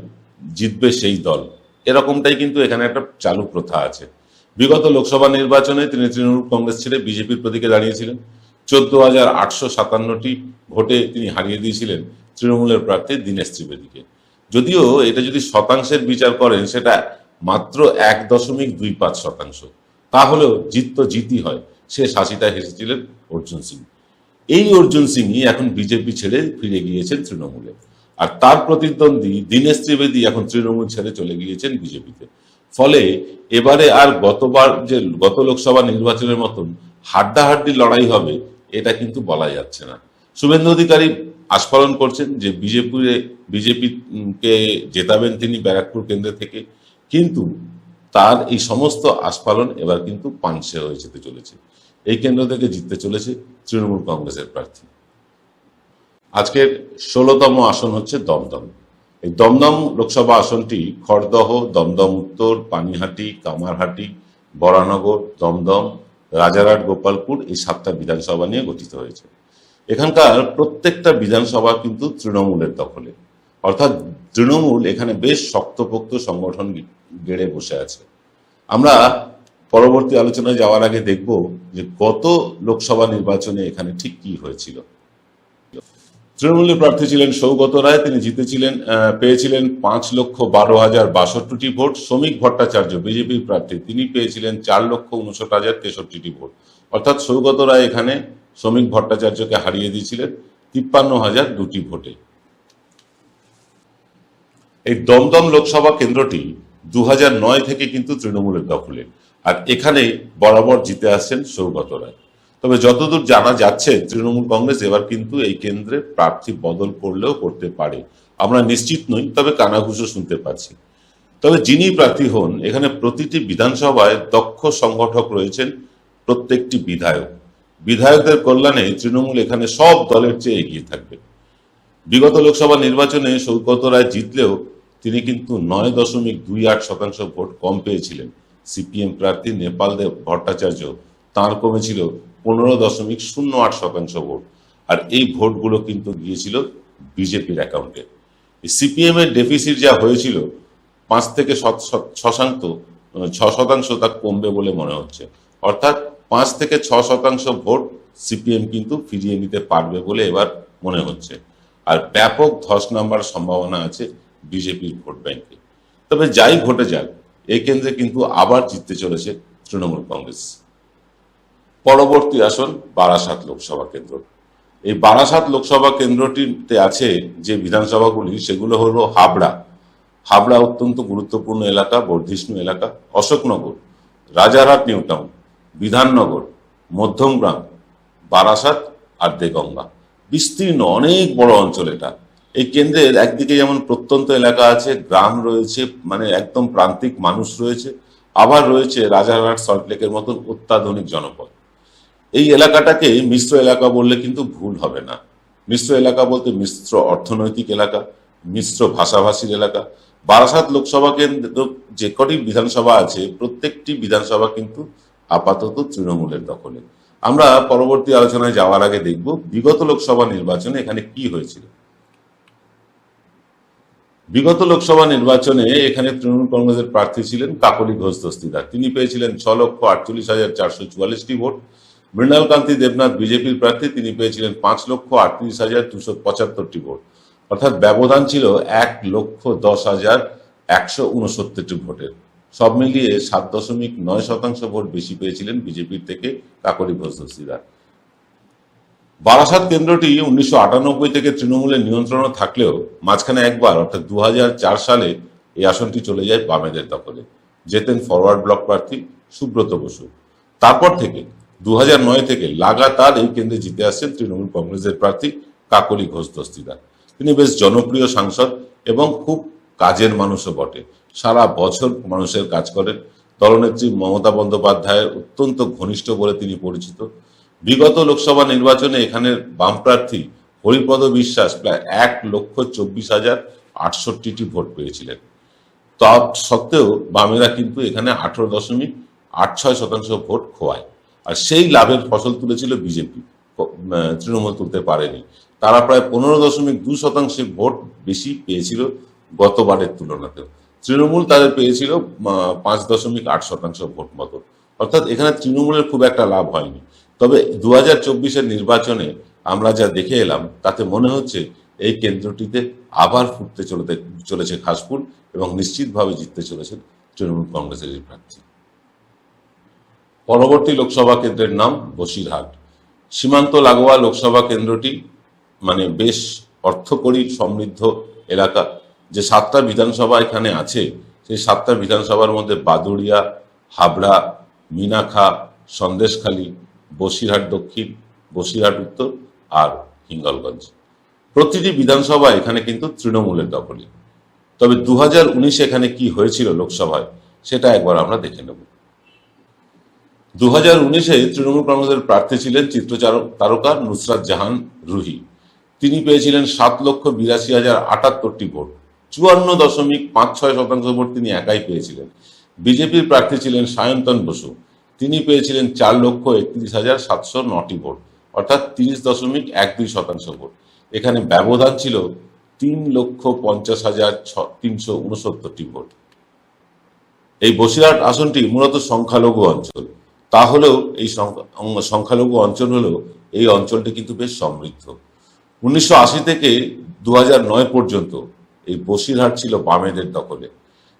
জিতবে সেই দল, এরকমটাই কিন্তু এখানে একটা চালু প্রথা আছে। বিগত লোকসভা নির্বাচনে তিনি তৃণমূল কংগ্রেস ছেড়ে বিজেপির প্রতীকে দাঁড়িয়েছিলেন। 14,857টি ভোটে তিনি হারিয়ে দিয়েছিলেন তৃণমূলের প্রার্থী দীনেশ ত্রিবেদীকে। যদিও এটা যদি শতাংশের বিচার করেন, সেটা মাত্র 1.25%। তাহলেও জিত তো জিতই হয়। শেষ হাসিটা হেসেছিলেন অর্জুন সিং। এই অর্জুন সিংই এখন বিজেপি ছেড়ে ফিরে গিয়েছেন তৃণমূলে। আর তার প্রতিদ্বন্দ্বী দীনেশ ত্রিবেদী এখন তৃণমূল ছেড়ে চলে গিয়েছেন বিজেপিতে। ফলে এবারে আর গত লোকসভা নির্বাচনের মতন হাড্ডাহাড্ডি লড়াই হবে, এটা কিন্তু বলা যাচ্ছে না। শুভেন্দু অধিকারী আস্ফালন করছেন যে বিজেপিকে জেতাবেন তিনি ব্যারাকপুর কেন্দ্র থেকে, কিন্তু তার এই সমস্ত আস্ফালন এবার কিন্তু পাংশে হয়ে যেতে চলেছে। এই কেন্দ্র থেকে জিততে চলেছে তৃণমূল কংগ্রেসের প্রার্থী। আজকের 16তম আসন হচ্ছে দমদম। এই দমদম লোকসভা আসনটি খড়দহ, দমদম উত্তর, পানিহাটি, কামারহাটি, বরানগর, দমদম, রাজারহাট, গোপালপুর, এই 7টা বিধানসভা নিয়ে গঠিত হয়েছে। এখানকার প্রত্যেকটা বিধানসভা কিন্তু তৃণমূলের দখলে, অর্থাৎ তৃণমূল এখানে বেশ শক্তপোক্ত সংগঠন গেড়ে বসে আছে। আমরা পরবর্তী আলোচনায় যাওয়ার আগে দেখব যে গত লোকসভা নির্বাচনে এখানে ঠিক কি হয়েছিল। তৃণমূলের প্রার্থী ছিলেন সৌগত রায়। তিনি পেয়েছিলেন 5,12,062টি ভোট। শ্রমিক ভট্টাচার্য, বিজেপির প্রার্থী, তিনি পেয়েছিলেন 4,59,063টি ভোট। অর্থাৎ সৌগত রায় এখানে শ্রমিক ভট্টাচার্যকে হারিয়ে দিয়েছিলেন 53,002টি ভোটে। এই দমদম লোকসভা কেন্দ্রটি 2009 থেকে কিন্তু তৃণমূলের দখলে, আর এখানে বরাবর জিতে আসছেন সৌগত রায়। তবে যতদূর জানা যাচ্ছে, তৃণমূল কংগ্রেস এবার কিন্তু এই কেন্দ্রে প্রার্থী বদল করলেও করতে পারে। আমরা নিশ্চিত নই, তবে কানাঘুষো শুনতে পাচ্ছি। তবে যিনি প্রার্থী হন, এখানে প্রতিটি বিধানসভায় দক্ষ সংগঠক রয়েছেন, প্রত্যেকটি বিধায়কদের কল্যাণে তৃণমূল এখানে সব দলের চেয়ে এগিয়ে থাকবে। বিগত লোকসভা নির্বাচনে সৌগত রায় জিতলেও তিনি কিন্তু 9.28% ভোট কম পেয়েছিলেন। সিপিএম প্রার্থী নেপাল দেব ভট্টাচার্য, তাঁর কমেছিল 15.08% ভোট। আর এই ভোটগুলো কিন্তু গিয়েছিল বিজেপির অ্যাকাউন্টে। সিপিএম এর ডেফিসিট যা হয়েছিল 5 থেকে 6% তা কমবে বলে মনে হচ্ছে। অর্থাৎ 5 থেকে 6% ভোট সিপিএম কিন্তু ফিরিয়ে নিতে পারবে বলে এবার মনে হচ্ছে। আর ব্যাপক ধস নাম্বার সম্ভাবনা আছে বিজেপির ভোট ব্যাংকে। তবে যাই ঘটে যাক, এই কেন্দ্রে কিন্তু আবার জিততে চলেছে তৃণমূল কংগ্রেস। পরবর্তী আসন বারাসাত লোকসভা কেন্দ্র। এই বারাসাত লোকসভা কেন্দ্রটিতে আছে যে বিধানসভাগুলি, সেগুলো হলো হাবড়া অত্যন্ত গুরুত্বপূর্ণ এলাকা, বর্ধিষ্ণু এলাকা, অশোকনগর, রাজারহাট নিউ টাউন, বিধাননগর, মধ্যমগ্রাম, বারাসাত আর দেগঙ্গা। বিস্তীর্ণ অনেক বড় অঞ্চল এটা। এই কেন্দ্রের একদিকে যেমন প্রত্যন্ত এলাকা আছে, গ্রাম রয়েছে, মানে একদম প্রান্তিক মানুষ রয়েছে, আবার রয়েছে রাজারহাট, সল্টলেকের মতন অত্যাধুনিক জনপদ। এই এলাকাটাকে মিশ্র এলাকা বললে কিন্তু ভুল হবে না। মিশ্র এলাকা বলতে মিশ্র অর্থনৈতিক এলাকা, মিশ্র ভাষাভাষীর এলাকা, বারাসাত লোকসভা কেন্দ্র যে কটি বিধানসভা আছে প্রত্যেকটি বিধানসভা কিন্তু আপাতত তৃণমূলের দখলে। আমরা পরবর্তী আলোচনায় যাওয়ার আগে দেখব বিগত লোকসভা নির্বাচনে এখানে কি হয়েছিল। বিগত লোকসভা নির্বাচনে এখানে তৃণমূল কংগ্রেসের প্রার্থী ছিলেন কাকলি ঘোষ দস্তিদার। তিনি পেয়েছিলেন 6,48,444টি ভোট। মৃণাল কান্তি দেবনাথ বিজেপির প্রার্থী, তিনি পেয়েছিলেন 5,38,275টি ভোট। অর্থাৎ ব্যবধান ছিল 1,10,169টি ভোটের। সব মিলিয়ে 7.9% ভোট বেশি পেয়েছিলেন বিজেপির থেকে কাকলি ঘোষ দস্তিদার। বারাসাত কেন্দ্রটি 1998 থেকে তৃণমূলের নিয়ন্ত্রণে থাকলেও মাঝখানে একবার অর্থাৎ 2004 সালে এই আসনটি চলে যায় বামেদের দখলে। জেতেন ফরওয়ার্ড ব্লক প্রার্থী সুব্রত বসু। তারপর থেকে 2009 থেকে লাগাতার এই কেন্দ্রে জিতে আসছেন তৃণমূল কংগ্রেসের প্রার্থী কাকলি ঘোষ দস্তিদার। তিনি বেশ জনপ্রিয় সাংসদ এবং খুব কাজের মানুষও বটে। সারা বছর মানুষের কাজ করেন। দলনেত্রী মমতা বন্দ্যোপাধ্যায়ের অত্যন্ত ঘনিষ্ঠ বলে তিনি পরিচিত। বিগত লোকসভা নির্বাচনে এখানের বাম প্রার্থী হরিপদ বিশ্বাস প্রায় 1,24,068টি ভোট পেয়েছিলেন। তা সত্ত্বেও বামেরা কিন্তু এখানে 18.86% ভোট খোয়ায়। আর সেই লাভের ফসল তুলেছিল বিজেপি, তৃণমূল তুলতে পারেনি। তারা প্রায় 15.2% ভোট বেশি পেয়েছিল গতবারের তুলনাতেও। তৃণমূল তাদের পেয়েছিল 5.8% ভোট মতো। অর্থাৎ এখানে তৃণমূলের খুব একটা লাভ হয়নি। তবে 2024-এর নির্বাচনে আমরা যা দেখে এলাম তাতে মনে হচ্ছে এই কেন্দ্রটিতে আবার ফুটতে চলেছে ঘাসফুল এবং নিশ্চিতভাবে জিততে চলেছে তৃণমূল কংগ্রেসের এই প্রার্থী। পরবর্তী লোকসভা কেন্দ্রের নাম বসিরহাট। সীমান্ত লাগোয়া লোকসভা কেন্দ্রটি মানে বেশ অর্থকরী সমৃদ্ধ এলাকা। যে 7টা বিধানসভা এখানে আছে সেই 7টা বিধানসভার মধ্যে বাদুড়িয়া, হাবড়া, মিনাখা, সন্দেশখালী, বসিরহাট দক্ষিণ, বসিরহাট উত্তর আর হিঙ্গলগঞ্জ। প্রতিটি বিধানসভা এখানে কিন্তু তৃণমূলের দখলে। তবে 2019 এখানে কি হয়েছিল লোকসভায় সেটা একবার আমরা দেখে নেব। 2019-এ তৃণমূল কংগ্রেসের প্রার্থী ছিলেন চিত্র তারকা নুসরাত জাহান রুহি। তিনি পেয়েছিলেন 7,82,078টি ভোট। 54.56% ভোট তিনি একাই পেয়েছিলেন। বিজেপির প্রার্থী ছিলেন সায়ন্তন বসু। তিনি পেয়েছিলেন 4,31,709টি ভোট, অর্থাৎ 30.12% ভোট। এখানে ব্যবধান ছিল 3,50,369টি ভোট। এই বসিরহাট আসনটি মূলত সংখ্যালঘু অঞ্চল। তাহলেও এই সংখ্যালঘু অঞ্চল হলেও এই অঞ্চলটি কিন্তু বেশ সমৃদ্ধ। 1980 থেকে 2009 পর্যন্ত এই বসিরহাট ছিল বামেদের দখলে।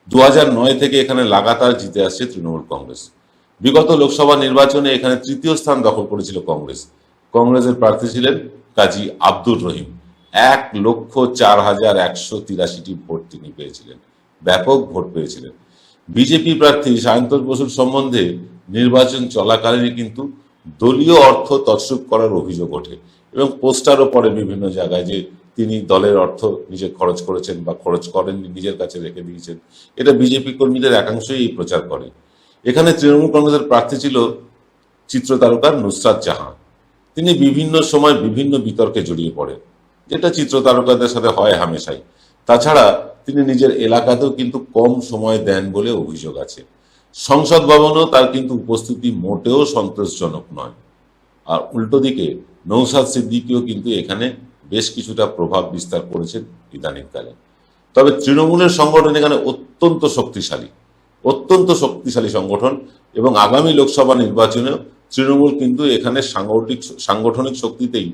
2009 থেকে এখানে লাগাতার জিতে আসছে তৃণমূল কংগ্রেস। বিগত লোকসভা নির্বাচনে এখানে তৃতীয় স্থান দখল করেছিল কংগ্রেস। কংগ্রেসের প্রার্থী ছিলেন কাজী আব্দুর রহিম। 1,04,183টি ভোট তিনি পেয়েছিলেন, ব্যাপক ভোট পেয়েছিলেন। বিজেপি প্রার্থী সায়ন্তন বসুর সম্বন্ধে নির্বাচন চলাকালীন কিন্তু দলীয় অর্থ তছরূপ করার অভিযোগ ওঠে এবং পোস্টারও পড়ে বিভিন্ন জায়গায় যে তিনি দলের অর্থ নিজে খরচ করেছেন বা খরচ করেননি, নিজের কাছে রেখে দিয়েছেন। এটা বিজেপি কর্মীদের একাংশই এই প্রচার করে। এখানে তৃণমূল কংগ্রেসের প্রার্থী ছিল চিত্রতারকা নুসরাত জাহান। তিনি বিভিন্ন সময় বিভিন্ন বিতর্কে জড়িয়ে পড়েন, যেটা চিত্রতারকাদের সাথে হয় হামেশাই। তাছাড়া তিনি নিজের এলাকাতেও কিন্তু কম সময় দেন বলে অভিযোগ আছে। সংসদ ভবনেও তার কিন্তু উপস্থিতি মোটেও সন্তোষজনক নয়। আর উল্টো দিকে নৌসাদ সিদ্দিকীও কিন্তু এখানে বেশ কিছুটা প্রভাব বিস্তার করেছেন ইদানিংকালে। তবে তৃণমূলের সংগঠন এখানে অত্যন্ত শক্তিশালী সংগঠন এবং আগামী লোকসভা নির্বাচনেও তৃণমূল কিন্তু এখানে সাংগঠনিক শক্তিতেই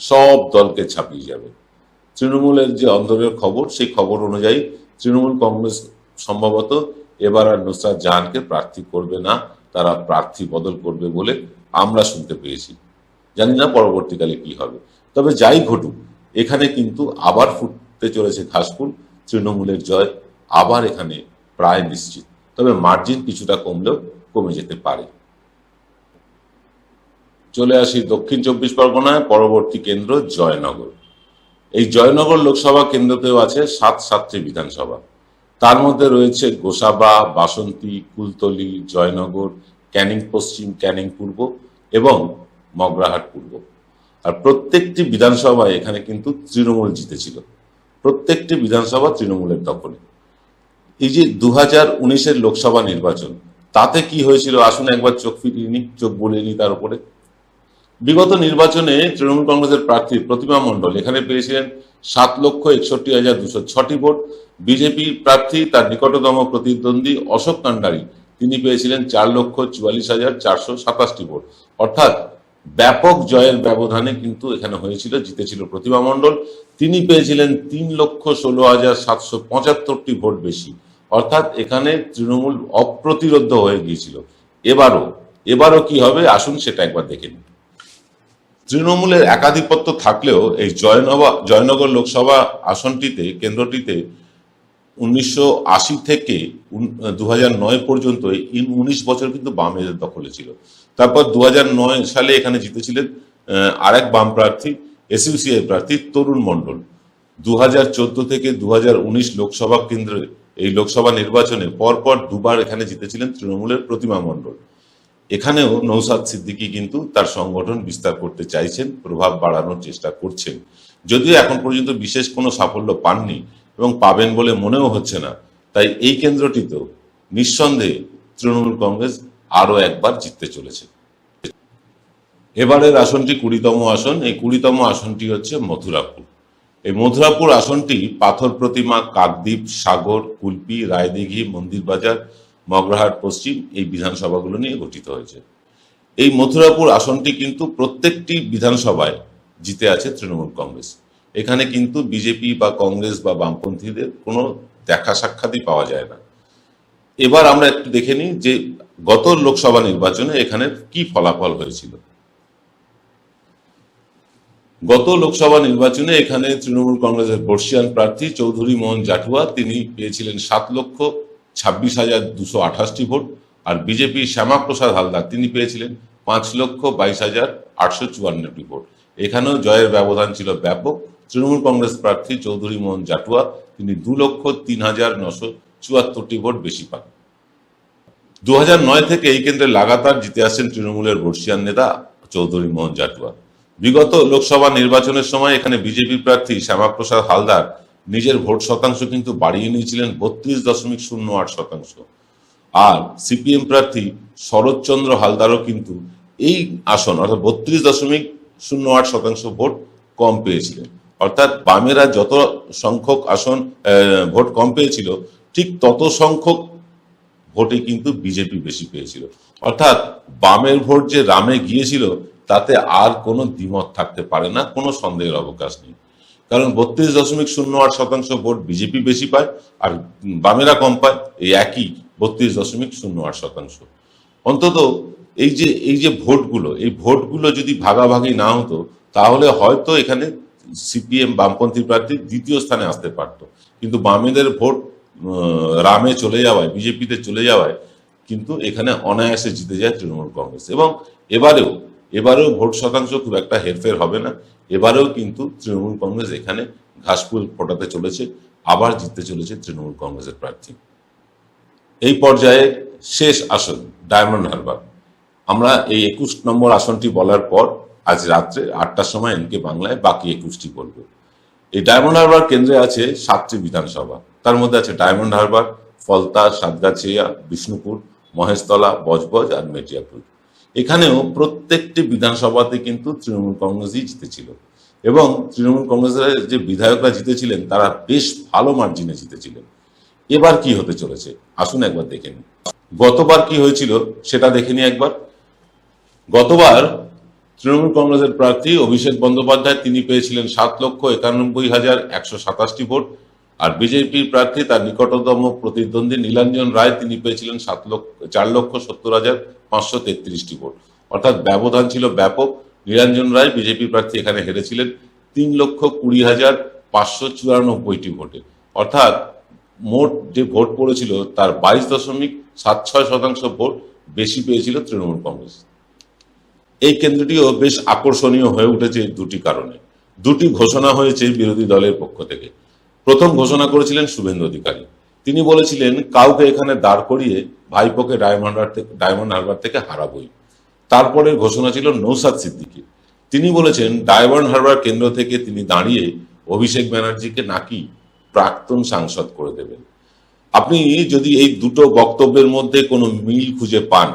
সব দলকে ছাপিয়ে যাবে। তৃণমূলের যে অন্দরের খবর সেই খবর অনুযায়ী তৃণমূল কংগ্রেস সম্ভবত এবার আর নুসরাত জাহানকে প্রার্থী করবে না, তারা প্রার্থী বদল করবে বলে আমরা শুনতে পেয়েছি। জানি না পরবর্তীকালে কি হবে। তবে যাই ঘটুক এখানে কিন্তু আবার ফুটতে চলেছে ঘাসফুল। তৃণমূলের জয় আবার এখানে প্রায় নিশ্চিত, তবে মার্জিন কিছুটা কমলেও কমে যেতে পারে। চলে আসি দক্ষিণ 24 পরগনায়। পরবর্তী কেন্দ্র জয়নগর। এই জয়নগর লোকসভা কেন্দ্রতেও আছে 7টি বিধানসভা। তার মধ্যে রয়েছে গোসাবা, বাসন্তী, কুলতলি, জয়নগর, ক্যানিং পশ্চিম, ক্যানিং পূর্ব এবং মগরাহাট পূর্ব। আর প্রত্যেকটি বিধানসভায় এখানে কিন্তু তৃণমূল জিতেছিল। প্রত্যেকটি বিধানসভা তৃণমূলের দখলে। এই যে 2019-এর লোকসভা নির্বাচন, তাতে কি হয়েছিল আসুন একবার চোখ ফিরিয়ে নি, চোখ বুলিয়ে নি তার উপরে। বিগত নির্বাচনে তৃণমূল কংগ্রেসের প্রার্থী প্রতিমা মণ্ডল এখানে পেয়েছিলেন 7,61,206টি ভোট। বিজেপির প্রার্থী তার নিকটতম প্রতিদ্বন্দ্বী অশোক কান্ডারি তিনি পেয়েছিলেন 4,44,427টি ভোট। অর্থাৎ ব্যাপক জয়ের ব্যবধানে কিন্তু এখানে হয়েছিল, জিতেছিল প্রতিমা মণ্ডল। তিনি পেয়েছিলেন 3,16,775টি ভোট বেশি। অর্থাৎ এখানে তৃণমূল অপ্রতিরোধ্য হয়ে গিয়েছিল। এবারও কি হবে আসুন সেটা একবার দেখে নিন। তৃণমূলের একাধিপত্য থাকলেও এই জয়নগর লোকসভা আসনটিতে, কেন্দ্রটিতে 1980 থেকে 2009 পর্যন্ত এই 19 বছর কিন্তু বামেদের দখলে ছিল। তারপর 2009 সালে এখানে জিতেছিলেন আরেক বাম প্রার্থী, এসইউসিআই প্রার্থী তরুণ মণ্ডল। 2014 থেকে 2019 লোকসভা কেন্দ্রে এই লোকসভা নির্বাচনে পরপর দুবার এখানে জিতেছিলেন তৃণমূলের প্রতিমা মণ্ডল। এখানেও নৌসাদ সিদ্দিকী কিন্তু তার সংগঠন বিস্তার করতে চাইছেন, প্রভাব বাড়ানোর চেষ্টা করছেন, যদিও এখন পর্যন্ত বিশেষ কোনো সাফল্য পাননি এবং পাবেন বলে মনেও হচ্ছে না। তাই এই কেন্দ্রটিতেও নিঃসন্দেহে তৃণমূল কংগ্রেস আরো একবার জিততে চলেছে। এবারের আসনটি 20তম আসন। এই 20তম আসনটি হচ্ছে মথুরাপুর। এই মথুরাপুর আসনটি পাথর প্রতিমা, কাকদ্বীপ, সাগর, কুলপি, রায়দিঘি, মন্দির বাজার, মগরাহাট পশ্চিম এই বিধানসভাগুলো নিয়ে গঠিত হয়েছে। এই মথুরাপুর আসনটি কিন্তু প্রত্যেকটি বিধানসভায় জিতে আছে তৃণমূল কংগ্রেস। এখানে কিন্তু বিজেপি বা কংগ্রেস বা বামপন্থীদের কোনো দেখা সাক্ষাৎই পাওয়া যায় না। এবার আমরা একটু দেখে নিই যে গত লোকসভা নির্বাচনে এখানে কি ফলাফল হয়েছিল। গত লোকসভা নির্বাচনে এখানে তৃণমূল কংগ্রেসের বর্ষিয়ান প্রার্থী চৌধুরী মোহন জাটুয়া তিনি পেয়েছিলেন 7,26,228টি ভোট। আর বিজেপির শ্যামাপ্রসাদ হালদার তিনি পেয়েছিলেন 5,22,854টি ভোট। এখানেও জয়ের ব্যবধান ছিল ব্যাপক। তৃণমূল কংগ্রেস প্রার্থী চৌধুরী মোহন জাটুয়া তিনি 2,03,974টি ভোট বেশি পান। 2009 থেকে এই কেন্দ্রে লাগাতার জিতে আসছেন তৃণমূলের বর্ষিয়ান নেতা চৌধুরী মোহন জাটুয়া। বিগত লোকসভা নির্বাচনের সময় এখানে বিজেপি প্রার্থী শ্যামাপ্রসাদ হালদার নিজের ভোট শতাংশ কিন্তু বাড়িয়ে নিয়েছিলেন 32.08%। আর সিপিএম প্রার্থী শরৎচন্দ্র হালদারও কিন্তু এই আসন অর্থাৎ 32.08% ভোট কম পেয়েছিলেন। অর্থাৎ বামেরা যত সংখ্যক আসন ভোট কম পেয়েছিল, ঠিক তত সংখ্যক ভোটে কিন্তু বিজেপি বেশি পেয়েছিল। অর্থাৎ বামের ভোট যে রামে গিয়েছিল তাতে আর কোনো দ্বিমত থাকতে পারে না, কোনো সন্দেহের অবকাশ নেই। কারণ 32.08% ভোট বিজেপি বেশি পায় আর বামেরা কম পায়, এই একই 32.08%। অন্তত এই যে ভোটগুলো, এই ভোটগুলো যদি ভাগাভাগি না হতো তাহলে হয়তো এখানে সিপিএম বামপন্থী প্রার্থী দ্বিতীয় স্থানে আসতে পারত। কিন্তু বামেদের ভোট রামে চলে যাওয়ায়, বিজেপিতে চলে যাওয়ায় কিন্তু এখানে অনায়াসে জিতে যায় তৃণমূল কংগ্রেস। এবং এবারেও ভোট শতাংশ খুব একটা হেরফের হবে না। এবারেও কিন্তু তৃণমূল কংগ্রেস এখানে ঘাসফুল ফোটাতে চলেছে, আবার জিততে চলেছে তৃণমূল কংগ্রেসের প্রার্থী। এই পর্যায়ে শেষ আসন ডায়মন্ড হারবার। আমরা এই 21 নম্বর আসনটি বলার পর আজ রাত্রে 8টার সময় এনকে বাংলায় বাকি 21টি বলবো। এই ডায়মন্ড হারবার কেন্দ্রে আছে 7টি বিধানসভা। তার মধ্যে আছে ডায়মন্ড হারবার, ফলতা, সাতগাছিয়া, বিষ্ণুপুর, মহেশতলা, বজবজ আর মেটিয়াপুর। এখানেও প্রত্যেকটি বিধানসভাতে কিন্তু তৃণমূল কংগ্রেসই জিতেছিল এবং তৃণমূল কংগ্রেসের যে বিধায়করা জিতেছিলেন তারা বেশ ভালো মার্জিনে জিতেছিলেন। এবার কি হতে চলেছে আসুন একবার দেখে নিই। গতবার কি হয়েছিল সেটা দেখে নিই একবার। গতবার তৃণমূল কংগ্রেসের প্রার্থী অভিষেক বন্দ্যোপাধ্যায় তিনি পেয়েছিলেন 7,91,127টি ভোট। আর বিজেপির প্রার্থী তার নিকটতম প্রতিদ্বন্দ্বী নীলাঞ্জন রায় তিনি পেয়েছিলেন 4,70,533টি ভোট। অর্থাৎ ব্যবধান ছিল ব্যাপক। নীলাঞ্জন রায় বিজেপি প্রার্থী এখানে হেরেছিলেন 3,20,594টি ভোটে। অর্থাৎ মোট যে ভোট পড়েছিল তার 22.76% ভোট বেশি পেয়েছিল তৃণমূল কংগ্রেস। এই কেন্দ্রটিও বেশ আকর্ষণীয় হয়ে উঠেছে দুটি কারণে। দুটি ঘোষণা হয়েছে বিরোধী দলের পক্ষ থেকে। প্রথম ঘোষণা করেছিলেন শুভেন্দু অধিকারী। তিনি বলেছিলেন কাউকে এখানে দাঁড় করিয়ে ভাইপোকে ডায়মন্ড হারবার থেকে হারাবই। তারপরে ঘোষণা ছিল নৌসাদ সিদ্দিকী। তিনি বলেছেন ডায়মন্ড হারবার কেন্দ্র থেকে তিনি দাঁড়িয়ে অভিষেক ব্যানার্জিকে নাকি প্রাক্তন সাংসদ করে দেবেন। আপনি যদি এই দুটো বক্তব্যের মধ্যে কোনো মিল খুঁজে পান,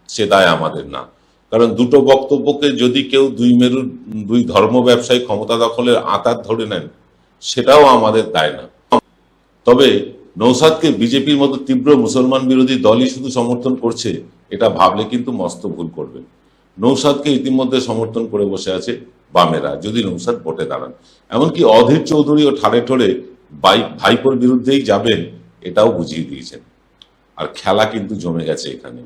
সে দায় আমাদের না। কারণ দুটো বক্তব্যকে যদি কেউ দুই মেরুর দুই ধর্ম ব্যবসায়ী ক্ষমতা দখলের আঁতাত ধরে নেন, সেটাও আমাদের দায় না। তবে নৌসাদকে বিজেপির মতো তীব্র মুসলমান বিরোধী দলই শুধু সমর্থন করছে, এটা ভাবলে কিন্তু মস্ত ভুল করবেন। নৌসাদকে ইতিমধ্যে সমর্থন করে বসে আছে বামেরা, যদি নৌসাদ ভোটে দাঁড়ান। এমনকি অধীর চৌধুরীও ঠাড়ে ঠোড়ে ভাইপোর বিরুদ্ধেই যাবেন, এটাও বুঝিয়ে দিয়েছেন। আর খেলা কিন্তু জমে গেছে এখানে।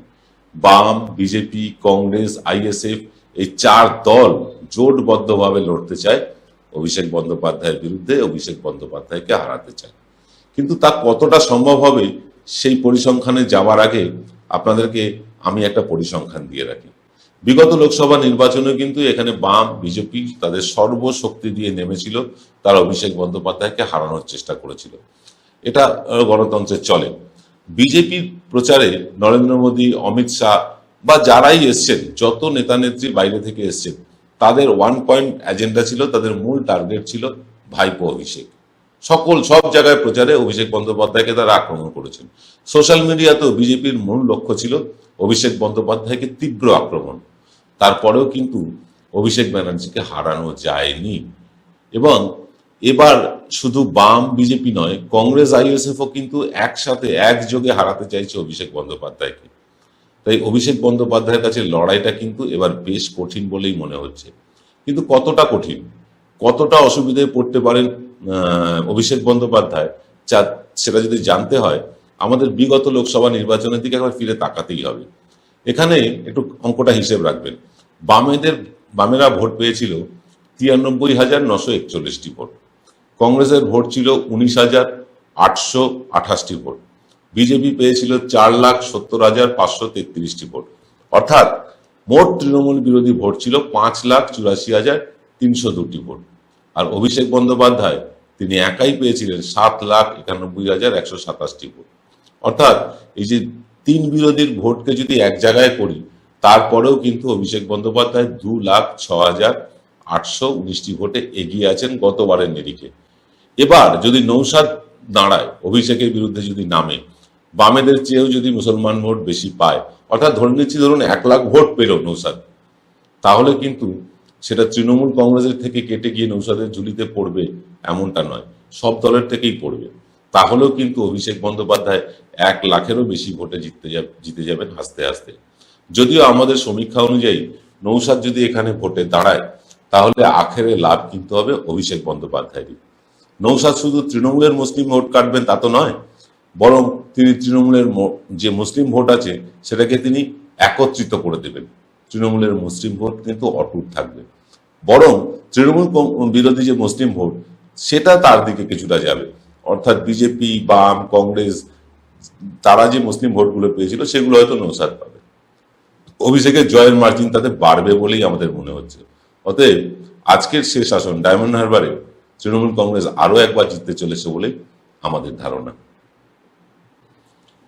বাম, বিজেপি, কংগ্রেস, আইএসএফ, এই চার দল জোটবদ্ধভাবে লড়তে চায় অভিষেক বন্দ্যোপাধ্যায়ের বিরুদ্ধে, অভিষেক বন্দ্যোপাধ্যায়কে হারাতে চায়। কিন্তু তা কতটা সম্ভব হবে সেই পরিসংখ্যানে যাওয়ার আগে আপনাদেরকে আমি একটা পরিসংখ্যান দিয়ে রাখি। বিগত লোকসভা নির্বাচনে কিন্তু এখানে বাম, বিজেপি তাদের সর্বশক্তি দিয়ে নেমেছিল, তারা অভিষেক বন্দ্যোপাধ্যায়কে হারানোর চেষ্টা করেছিল। এটা গণতন্ত্রের চলে। বিজেপির প্রচারে নরেন্দ্র মোদী, অমিত শাহ বা যারাই এসছেন, যত নেতা নেত্রী বাইরে থেকে এসছেন, তাদের ওয়ান পয়েন্ট এজেন্ডা ছিল, তাদের মূল টার্গেট ছিল ভাইপো অভিষেক। সব জায়গায় প্রচারে অভিষেক বন্দ্যোপাধ্যায়কে তারা আক্রমণ করেছেন। সোশ্যাল মিডিয়াতেও বিজেপির মূল লক্ষ্য ছিল অভিষেক বন্দ্যোপাধ্যায়কে তীব্র আক্রমণ। তারপরেও কিন্তু অভিষেক ব্যানার্জিকে হারানো যায়নি। এবং এবার শুধু বাম, বিজেপি নয়, কংগ্রেস, আইএসএফও কিন্তু একসাথে একযোগে হারাতে চাইছে অভিষেক বন্দ্যোপাধ্যায়কে। তাই অভিষেক বন্দ্যোপাধ্যায়ের কাছে লড়াইটা কিন্তু এবার বেশ কঠিন বলেই মনে হচ্ছে। কিন্তু কতটা কঠিন, কতটা অসুবিধায় পড়তে পারেন অভিষেক বন্দ্যোপাধ্যায়, সেটা যদি জানতে হয় আমাদের বিগত লোকসভা নির্বাচনের দিকে একবার ফিরে তাকাতেই হবে। এখানে একটু অঙ্কটা হিসেব রাখবেন। বামেরা ভোট পেয়েছিল 93,941টি ভোট, কংগ্রেসের ভোট ছিল 19,828টি ভোট, বিজেপি পেয়েছিল 4,70,533টি ভোট। অর্থাৎ মোট তৃণমূল বিরোধী ভোট ছিল 5,84,302টি ভোট। আর অভিষেক বন্দ্যোপাধ্যায় তিনি একাই পেয়েছিলেন 7,91,127টি ভোট। অর্থাৎ এই যে তিন বিরোধীর ভোটকে যদি এক জায়গায় করি, তারপরেও কিন্তু অভিষেক বন্দ্যোপাধ্যায় 2,06,819টি ভোটে এগিয়ে আছেন গতবারের নিরিখে। এবার যদি নৌসাদ দাঁড়ায়, অভিষেকের বিরুদ্ধে যদি নামে, বামেদের চেয়েও যদি মুসলমান ভোট বেশি পায়, অর্থাৎ ধরে নিচ্ছি ধরুন 1 লাখ ভোট পেল নৌসাদ, তাহলে কিন্তু সেটা তৃণমূল কংগ্রেসের থেকে কেটে গিয়ে নৌসাদের ঝুলিতে পড়বে এমনটা নয়, সব দলের থেকেই পড়বে। তাহলেও কিন্তু অভিষেক বন্দ্যোপাধ্যায় 1 লাখেরও বেশি ভোটে জিতে যাবেন হাসতে হাসতে। যদিও আমাদের সমীক্ষা অনুযায়ী নৌসাদ যদি এখানে ভোটে দাঁড়ায়, তাহলে আখেরে লাভ কিন্তু হবে অভিষেক বন্দ্যোপাধ্যায়েরই। নৌসাদ শুধু তৃণমূলের মুসলিম ভোট কাটবেন তা তো নয়, বরং তিনি তৃণমূলের যে মুসলিম ভোট আছে সেটাকে তিনি একত্রিত করে দেবেন। তৃণমূলের মুসলিম ভোট কিন্তু অটুট থাকবে, বরং তৃণমূল বিরোধী যে মুসলিম ভোট সেটা তার দিকে কিছুটা যাবে। অর্থাৎ বিজেপি, বাম, কংগ্রেস তারা যে মুসলিম ভোটগুলো পেয়েছিল সেগুলো হয়তো নৌসাদ পাবে। অভিষেকের জয়ের মার্জিন তাতে বাড়বে বলেই আমাদের মনে হচ্ছে। অতএব আজকের শেষ আসন ডায়মন্ড হারবারে তৃণমূল কংগ্রেস আরো একবার জিততে চলেছে বলে আমাদের ধারণা।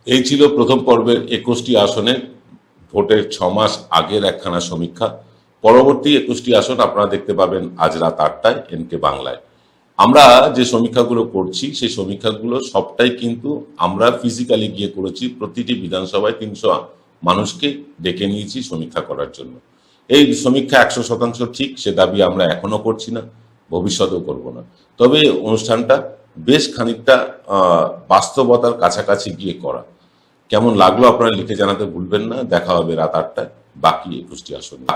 এই ছিল প্রথম পর্বের 21টি আসনে ভোটের 6 মাস আগের একখানা সমীক্ষা। পরবর্তী 21টি আসন আপনারা দেখতে পাবেন আজ রাত 8টায় এনকে বাংলায়। আমরা যে সমীক্ষাগুলো করছি সেই সমীক্ষাগুলো সবটাই কিন্তু আমরা ফিজিক্যালি গিয়ে করেছি। প্রতিটি বিধানসভায় 300 মানুষকে ডেকে নিয়েছি সমীক্ষা করার জন্য। এই সমীক্ষা 100% ঠিক সে দাবি আমরা এখনো করছি না, ভবিষ্যতেও করব না। তবে অনুষ্ঠানটা বেশ খানিকটা বাস্তবতার কাছাকাছি গিয়ে করা। কেমন লাগলো আপনারা লিখে জানাতে ভুলবেন না। দেখা হবে রাত 8টায় বাকি 21টি আসনে।